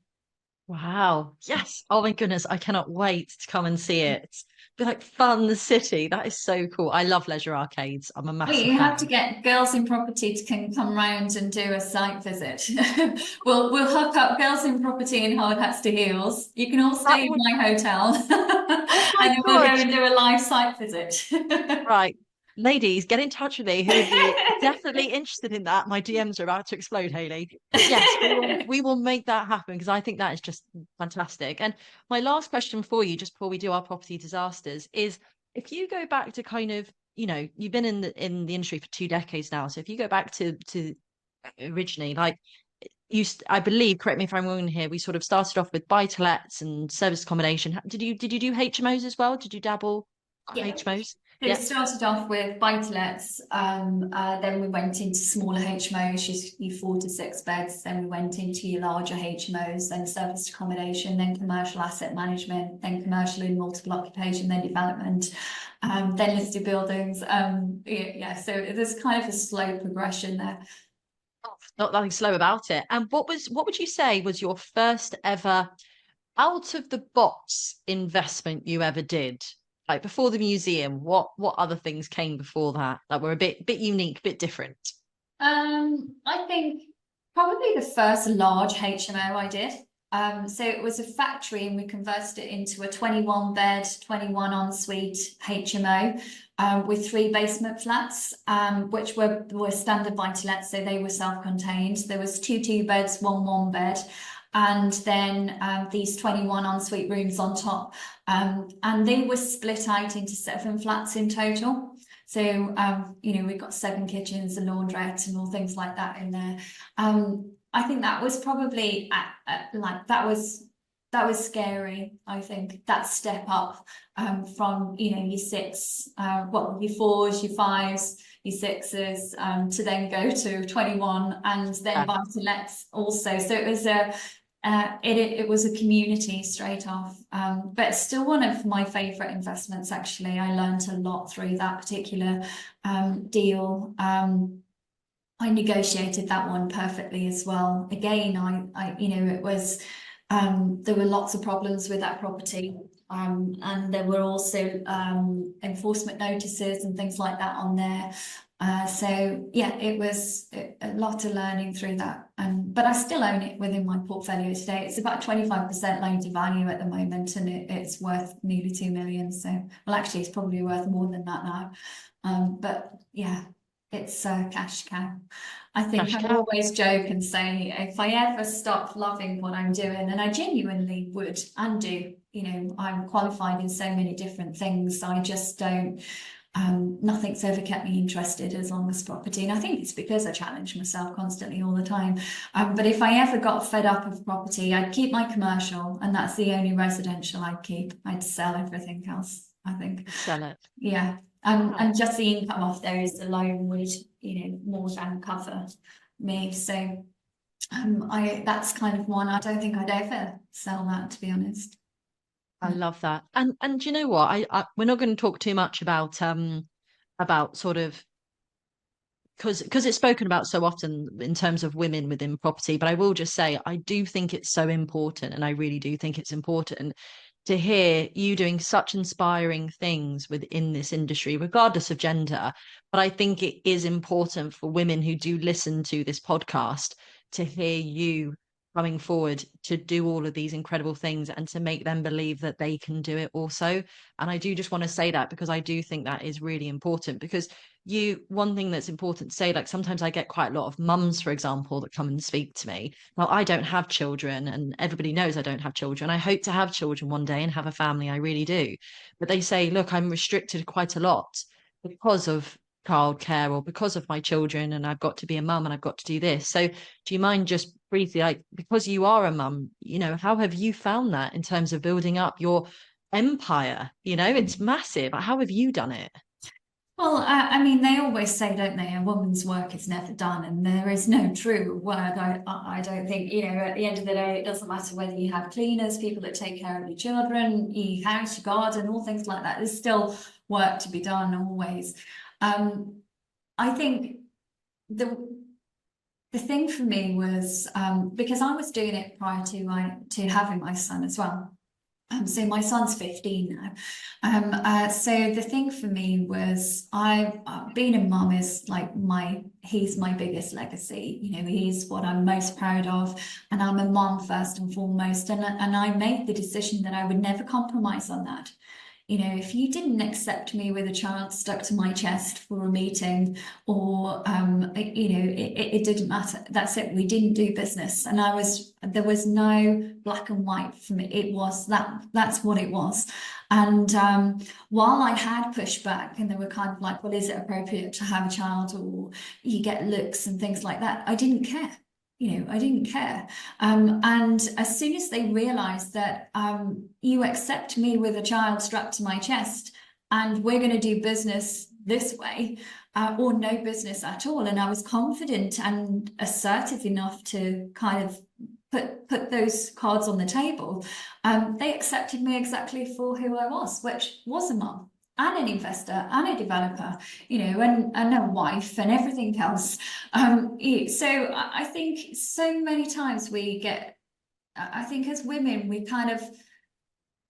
Wow. Yes. Oh my goodness. I cannot wait to come and see it. Be like Fun City. That is so cool. I love leisure arcades. I'm a Well, massive you have to fan. get girls in property to can come round and do a site visit. We'll hook up girls in property in hard hats to heels. You can all That stay in would, my hotel, oh my and then we'll go God. and do a live site visit. Right. Ladies, get in touch with me who would be definitely interested in that. My DMs are about to explode, Hayley. But yes, we will make that happen because I think that is just fantastic. And my last question for you, just before we do our property disasters, is if you go back to kind of, you've been in the industry for 2 decades now. So if you go back to originally, like I believe, correct me if I'm wrong here, we sort of started off with buy-to-lets and service accommodation. Did you do HMOs as well? Did you dabble on Yeah. HMOs? So it started off with buy-to-lets, then we went into smaller HMOs, your 4 to 6 beds, then we went into your larger HMOs, then serviced accommodation, then commercial asset management, then commercial in multiple occupation, then development, then listed buildings. Yeah, so there's kind of a slow progression there. Not nothing slow about it. And what would you say was your first ever out of the box investment you ever did? Like before the museum, what other things came before that were a bit unique, bit different? I think probably the first large HMO I did. So it was a factory and we converted it into a 21 bed, 21 ensuite HMO with 3 basement flats, which were standard buy-to-let, so they were self-contained. There was 2 beds, 1 bed, and then these 21 ensuite rooms on top. And they were split out into 7 flats in total. So, we've got 7 kitchens, a laundrette, and all things like that in there. I think that was probably that was scary. I think that step up from your 6, your 4s, your 5s, your 6s, to then go to 21 and then buy to lets also. So it was it was a community straight off, but still one of my favorite investments. Actually, I learned a lot through that particular deal. I negotiated that one perfectly as well. Again, it was there were lots of problems with that property, and there were also enforcement notices and things like that on there. So yeah, it was a lot of learning through that. But I still own it within my portfolio today. It's about 25% loan to value at the moment, and it's worth nearly 2 million. So, well, actually, it's probably worth more than that now. But yeah, it's a cash cow. I think I always joke and say, if I ever stop loving what I'm doing, and I genuinely would and do, I'm qualified in so many different things. I just don't. Nothing's ever kept me interested as long as property, and I think it's because I challenge myself constantly all the time. But if I ever got fed up of property, I'd keep my commercial, and that's the only residential I'd keep. I'd sell everything else, I think. Sell it. Yeah. And just the income off those alone would, more than cover me. So that's kind of one. I don't think I'd ever sell that, to be honest. I love that. And you know what? We're not going to talk too much about sort of, because it's spoken about so often in terms of women within property, but I will just say I do think it's so important, and I really do think it's important to hear you doing such inspiring things within this industry, regardless of gender. But I think it is important for women who do listen to this podcast to hear you coming forward to do all of these incredible things and to make them believe that they can do it also. And I do just want to say that because I do think that is really important, because one thing that's important to say, like sometimes I get quite a lot of mums, for example, that come and speak to me. Well, I don't have children, and everybody knows I don't have children. I hope to have children one day and have a family. I really do. But they say, look, I'm restricted quite a lot because of childcare or because of my children, and I've got to be a mum and I've got to do this. So do you mind just briefly, like, because you are a mum, how have you found that in terms of building up your empire? It's massive. How have you done it? Well, I mean, they always say, don't they, a woman's work is never done, and there is no true word. I don't think, at the end of the day, it doesn't matter whether you have cleaners, people that take care of your children, your house, your garden, all things like that. There's still work to be done always. I think the thing for me was because I was doing it prior to having my son as well. So my son's 15 now. So the thing for me was being a mum is like he's my biggest legacy. He's what I'm most proud of, and I'm a mum first and foremost. And I made the decision that I would never compromise on that. If you didn't accept me with a child stuck to my chest for a meeting, or it didn't matter. That's it. We didn't do business, and there was no black and white for me. It was that's what it was. And while I had pushback, and they were kind of like, well, is it appropriate to have a child, or you get looks and things like that, I didn't care. I didn't care. And as soon as they realized that you accept me with a child strapped to my chest, and we're going to do business this way, or no business at all. And I was confident and assertive enough to kind of put those cards on the table. They accepted me exactly for who I was, which was a mum and an investor and a developer, and a wife and everything else. So I think so many times I think as women,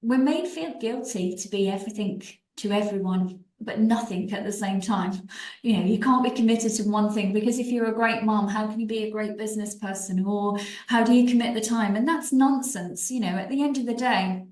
we're made feel guilty to be everything to everyone, but nothing at the same time. You know, you can't be committed to one thing, because if you're a great mom, how can you be a great business person? Or how do you commit the time? And that's nonsense. You know, at the end of the day,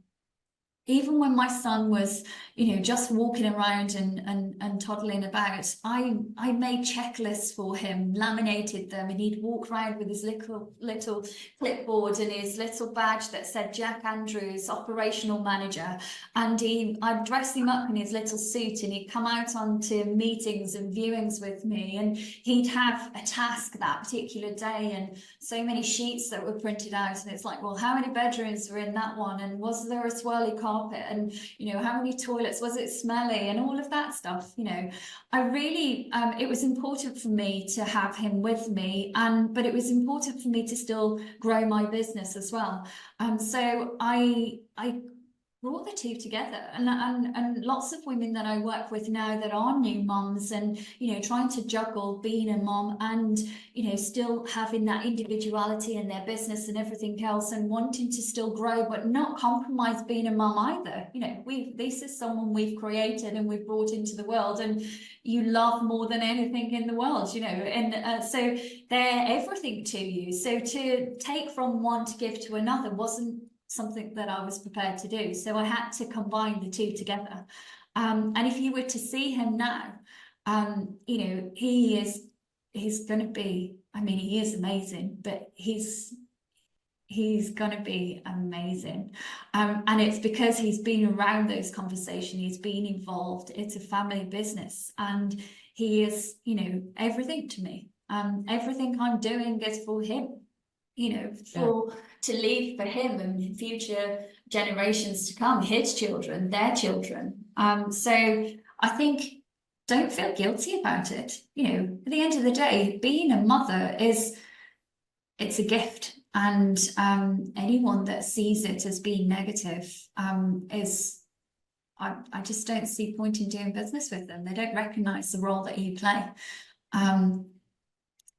even when my son was, you know, just walking around and toddling about, I made checklists for him, laminated them, and he'd walk around with his little clipboard and his little badge that said Jack Andrews, operational manager. And I'd dress him up in his little suit, and he'd come out onto meetings and viewings with me, and he'd have a task that particular day, and so many sheets that were printed out, and it's like, well, how many bedrooms were in that one, and was there a swirly carpet, and you know, how many toilets, was it smelly, and all of that stuff. You know, I really it was important for me to have him with me, but it was important for me to still grow my business as well. So I brought the two together, and lots of women that I work with now that are new mums, and you know, trying to juggle being a mom and, you know, still having that individuality in their business and everything else, and wanting to still grow but not compromise being a mum either. You know, this is someone we've created and we've brought into the world, and you love more than anything in the world, you know, and so they're everything to you. So to take from one to give to another wasn't something that I was prepared to do. So I had to combine the two together. And if you were to see him now, you know, he's going to be, I mean, he is amazing, but he's going to be amazing. And it's because he's been around those conversations, he's been involved. It's a family business, and he is, you know, everything to me. Everything I'm doing is for him, you know, to leave for him and future generations to come, his children, their children. So I think, don't feel guilty about it. You know, at the end of the day, being a mother it's a gift. And anyone that sees it as being negative I just don't see point in doing business with them. They don't recognize the role that you play.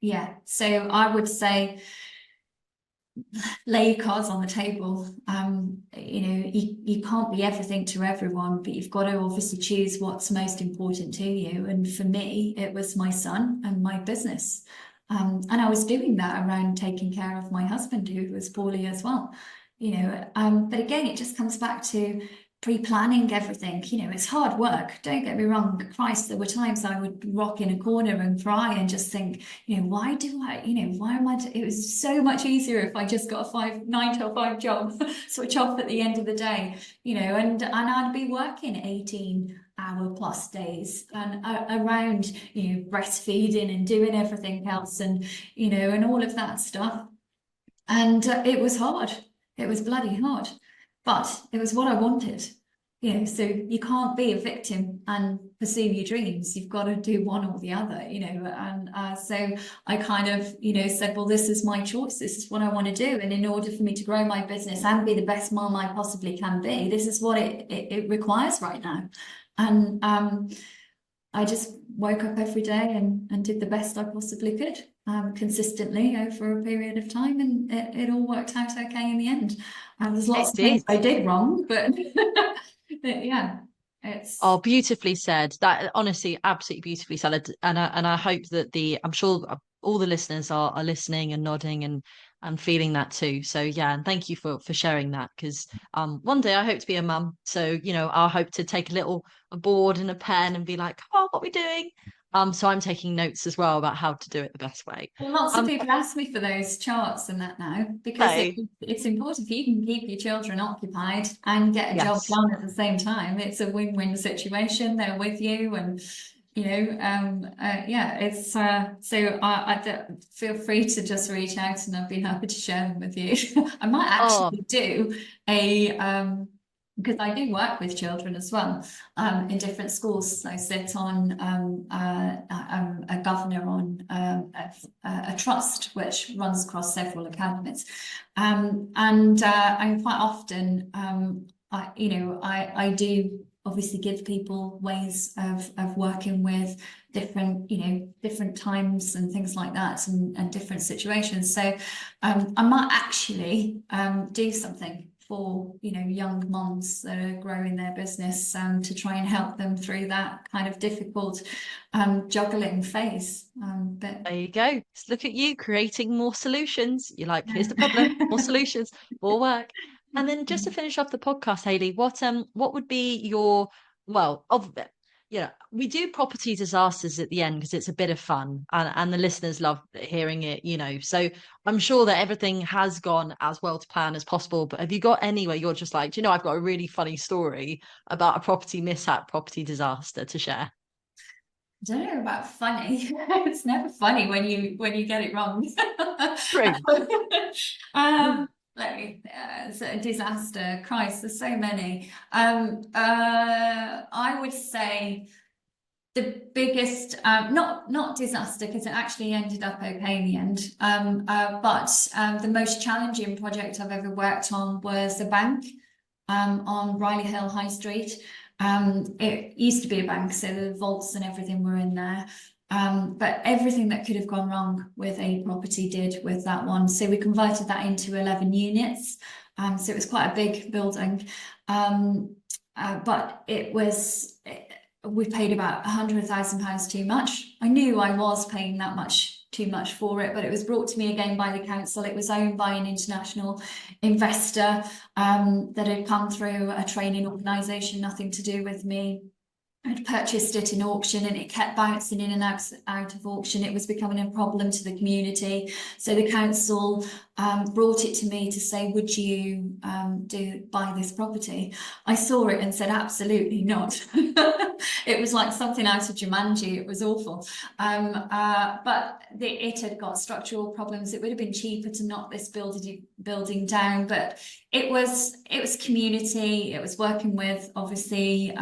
Yeah, so I would say, lay your cards on the table. You know, you can't be everything to everyone, but you've got to obviously choose what's most important to you. And for me, it was my son and my business. And I was doing that around taking care of my husband, who was poorly as well. You know, but again, it just comes back to pre-planning everything. You know, it's hard work, don't get me wrong. Christ, there were times I would rock in a corner and cry and just think, you know, why am I it was so much easier if I just got a 9 to 5 job, switch off at the end of the day, you know, and I'd be working 18-hour plus days and around, you know, breastfeeding and doing everything else, and you know, and all of that stuff. And it was hard. It was bloody hard. But it was what I wanted, you know, so you can't be a victim and pursue your dreams. You've got to do one or the other, you know. And so I kind of, you know, said, well, this is my choice. This is what I want to do. And in order for me to grow my business and be the best mom I possibly can be, this is what it requires right now. And I just woke up every day and did the best I possibly could, consistently over a period of time, and it all worked out okay in the end. There's lots of things I did wrong, but yeah, it's beautifully said. That honestly, absolutely beautifully said. And I hope that I'm sure all the listeners are listening and nodding and feeling that too. So yeah, and thank you for sharing that, because one day I hope to be a mum. So you know, I hope to take a board and a pen and be like, oh, what are we doing? So I'm taking notes as well about how to do it the best way. Well, lots of people ask me for those charts and that now, because it's important. If you can keep your children occupied and get a job done at the same time, it's a win-win situation. They're with you, and you know, yeah, it's so I feel free to just reach out, and I'd be happy to share them with you. I might actually do a because I do work with children as well, in different schools. I sit on a governor on a trust which runs across several academies, and quite often, I do obviously give people ways of working with different times and things like that, and different situations. So I might actually do something for, you know, young moms that are growing their business, to try and help them through that kind of difficult juggling phase. But There you go. Just look at you creating more solutions. You're like, here's the problem, yeah. more solutions, more work. And then just to finish off the podcast, Hayley, what would be your, well, we do property disasters at the end because it's a bit of fun and the listeners love hearing it, you know. So I'm sure that everything has gone as well to plan as possible. But have you got anywhere you're just like, do you know, I've got a really funny story about a property mishap, property disaster to share? I don't know about funny. It's never funny when you get it wrong. True. Let me. It's a disaster. Christ, there's so many. I would say the biggest, not disaster because it actually ended up okay in the end. But the most challenging project I've ever worked on was a bank on Riley Hill High Street. It used to be a bank, so the vaults and everything were in there. But everything that could have gone wrong with a property did with that one. So we converted that into 11 units. So it was quite a big building. But we paid about £100,000 too much. I knew I was paying that much too much for it, but it was brought to me again by the council. It was owned by an international investor that had come through a training organisation, nothing to do with me. I'd purchased it in auction and it kept bouncing in and out of auction. It was becoming a problem to the community. So the council brought it to me to say, would you buy this property? I saw it and said, absolutely not. It was like something out of Jumanji. It was awful. But it had got structural problems. It would have been cheaper to knock this building down, but it was community. It was working with, obviously,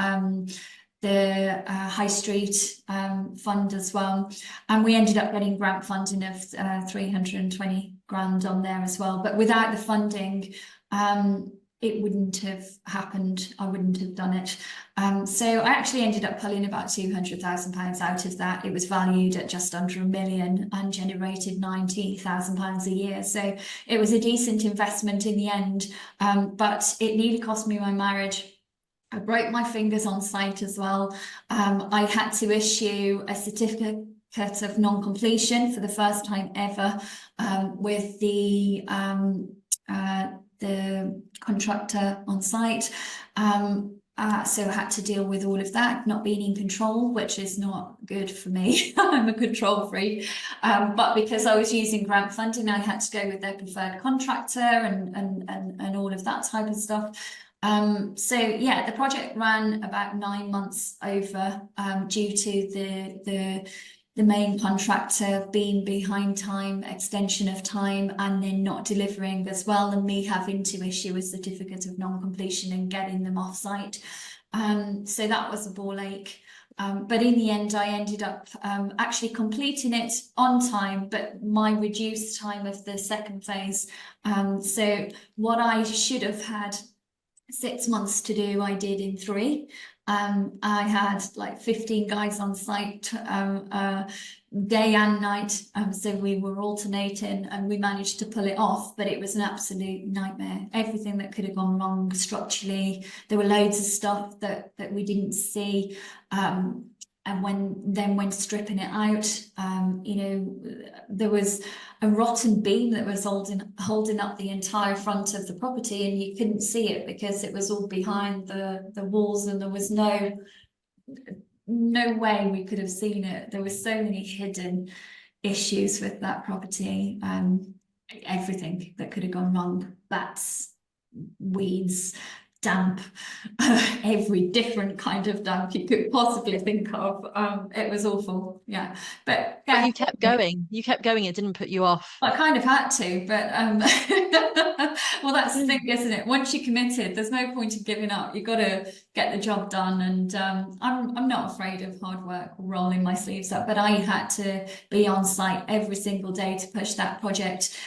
the High Street fund as well, and we ended up getting grant funding of 320 grand on there as well. But without the funding, it wouldn't have happened. I wouldn't have done it. So I actually ended up pulling about £200,000 out of that. It was valued at just under £1 million and generated £90,000 a year. So it was a decent investment in the end, but it nearly cost me my marriage. I broke my fingers on site as well. I had to issue a certificate of non-completion for the first time ever with the contractor on site. So I had to deal with all of that, not being in control, which is not good for me. I'm a control freak. But because I was using grant funding, I had to go with their preferred contractor and all of that type of stuff. So yeah, the project ran about 9 months over due to the main contractor being behind time, extension of time, and then not delivering as well, and me having to issue a certificate of non-completion and getting them off site. So that was a ball ache. But in the end, I ended up actually completing it on time, but my reduced time of the second phase. So what I should have had 6 months to do, I did in 3. I had like 15 guys on site, day and night. So we were alternating and we managed to pull it off, but it was an absolute nightmare. Everything that could have gone wrong structurally. There were loads of stuff that we didn't see. And when stripping it out, you know, there was a rotten beam that was holding up the entire front of the property, and you couldn't see it because it was all behind the walls, and there was no way we could have seen it. There were so many hidden issues with that property. Everything that could have gone wrong. Bats, weeds, damp, every different kind of damp you could possibly think of. It was awful, yeah. But you kept going. You kept going. It didn't put you off. I kind of had to, but well, that's the thing, isn't it? Once you're committed, there's no point in giving up. You've got to get the job done, and I'm not afraid of hard work, rolling my sleeves up. But I had to be on site every single day to push that project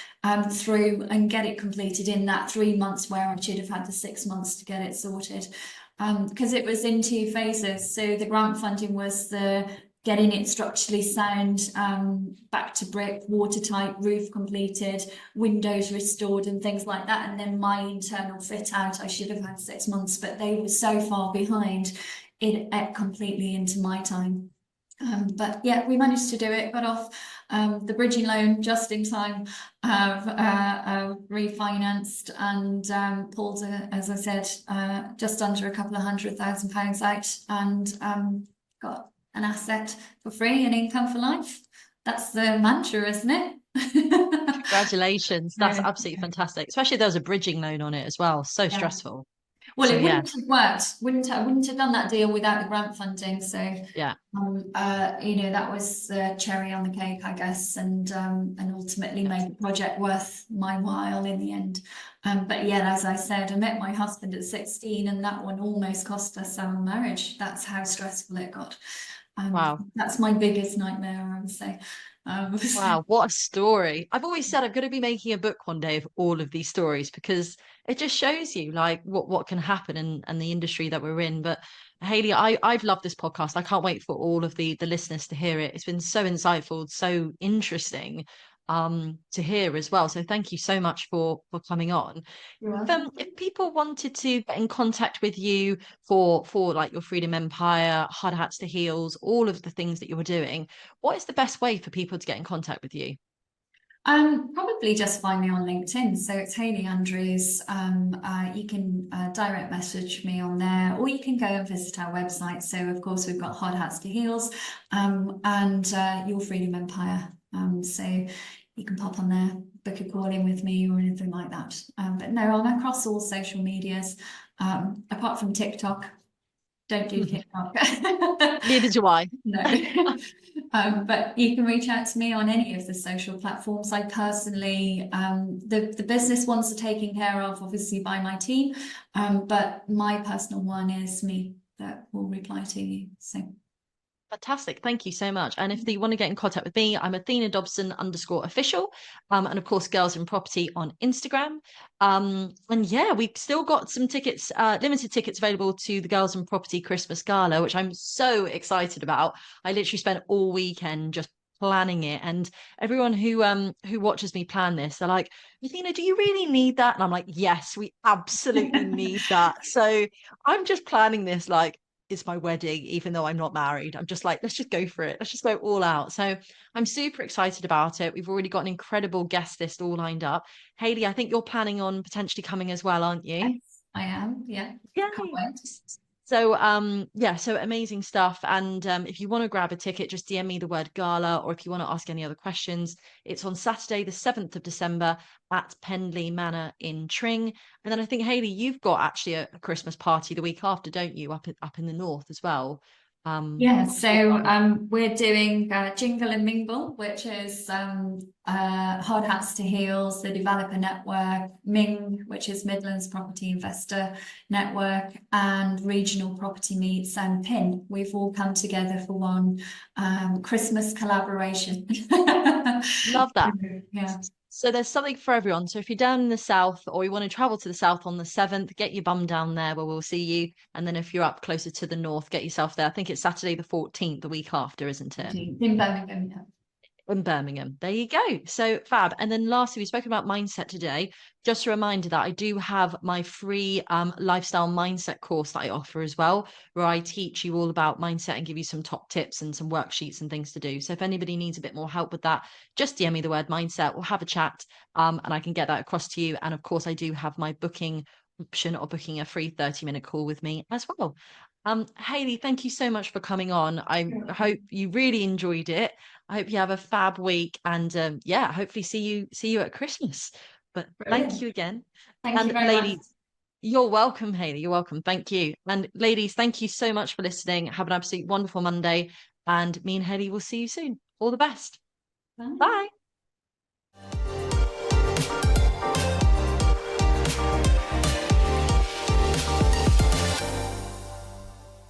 through and get it completed in that 3 months where I should have had the 6 months to get it sorted. Because it was in 2 phases. So the grant funding was the getting it structurally sound, back to brick, watertight, roof completed, windows restored and things like that. And then my internal fit out, I should have had 6 months, but they were so far behind, it ate completely into my time. But yeah, we managed to do it, got off the bridging loan just in time, refinanced and pulled, as I said, just under a couple of £100,000 out, and got an asset for free and income for life. That's the mantra, isn't it? Congratulations. That's Yeah. absolutely fantastic. Especially there was a bridging loan on it as well. So Yeah. stressful. Well, So it yeah. wouldn't have worked. I wouldn't have done that deal without the grant funding. So Yeah. you know, that was the cherry on the cake, I guess, and ultimately made the project worth my while in the end. But yeah, as I said, I met my husband at 16, and that one almost cost us our marriage. That's how stressful it got. Wow. That's my biggest nightmare, I would say. Wow, what a story. I've always said I'm going to be making a book one day of all of these stories because it just shows you like what can happen in the industry that we're in. But Hayley, I've loved this podcast. I can't wait for all of the listeners to hear it. It's been so insightful, so interesting to hear as well. So thank you so much for coming on. You're welcome. If people wanted to get in contact with you for like your Freedom Empire, Hard Hats to Heels, all of the things that you were doing, what is the best way for people to get in contact with you? Probably just find me on LinkedIn. So it's Hayley Andrews. You can direct message me on there, or you can go and visit our website. So of course we've got Hard Hats to Heels, and Your Freedom Empire. So you can pop on there, book a call in with me or anything like that. But no, I'm across all social medias, apart from TikTok. Don't do TikTok. Neither do I. No. But you can reach out to me on any of the social platforms. I personally, the business ones are taken care of obviously by my team, but my personal one is me that will reply to you. So Fantastic. Thank you so much. And if you want to get in contact with me, I'm Athena Dobson _official. And of course, Girls in Property on Instagram. And yeah, we've still got some tickets, limited tickets available to the Girls in Property Christmas Gala, which I'm so excited about. I literally spent all weekend just planning it. And everyone who watches me plan this, they're like, Athena, do you really need that? And I'm like, yes, we absolutely need that. So I'm just planning this like it's my wedding, even though I'm not married. I'm just like, let's just go for it. Let's just go all out. So I'm super excited about it. We've already got an incredible guest list all lined up. Hayley, I think you're planning on potentially coming as well, aren't you? yes, I am. Yeah, can't Yay. wait. So yeah, so amazing stuff. And if you want to grab a ticket, just DM me the word gala, or if you want to ask any other questions, it's on Saturday, the 7th of December at Pendley Manor in Tring. And then I think Hayley, you've got actually a Christmas party the week after, don't you? Up in the north as well. Yeah, Not sure so when. we're doing Jingle and Mingle, which is Hard Hats to Heels, the developer network, Ming, which is Midlands Property Investor Network, and Regional Property Meets, and PIN. We've all come together for one Christmas collaboration. Love that. Yeah. So there's something for everyone. So if you're down in the south or you want to travel to the south on the 7th, get your bum down there where we'll see you. And then if you're up closer to the north, get yourself there. I think it's Saturday the 14th, the week after, isn't it? In Birmingham, yeah. In Birmingham. There you go. So fab. And then lastly, we spoke about mindset today. Just a reminder that I do have my free lifestyle mindset course that I offer as well, where I teach you all about mindset and give you some top tips and some worksheets and things to do. So if anybody needs a bit more help with that, just DM me the word mindset. We'll have a chat and I can get that across to you. And of course, I do have my booking option or booking a free 30-minute call with me as well. Hayley, thank you so much for coming on. I hope you really enjoyed it. I hope you have a fab week and yeah, hopefully see you at Christmas. But thank Brilliant. you again. Thank you And very much. ladies, you're welcome, Hayley. You're welcome. Thank you. And ladies, thank you so much for listening. Have an absolute wonderful Monday. And me and Hayley will see you soon. All the best. Bye. Bye.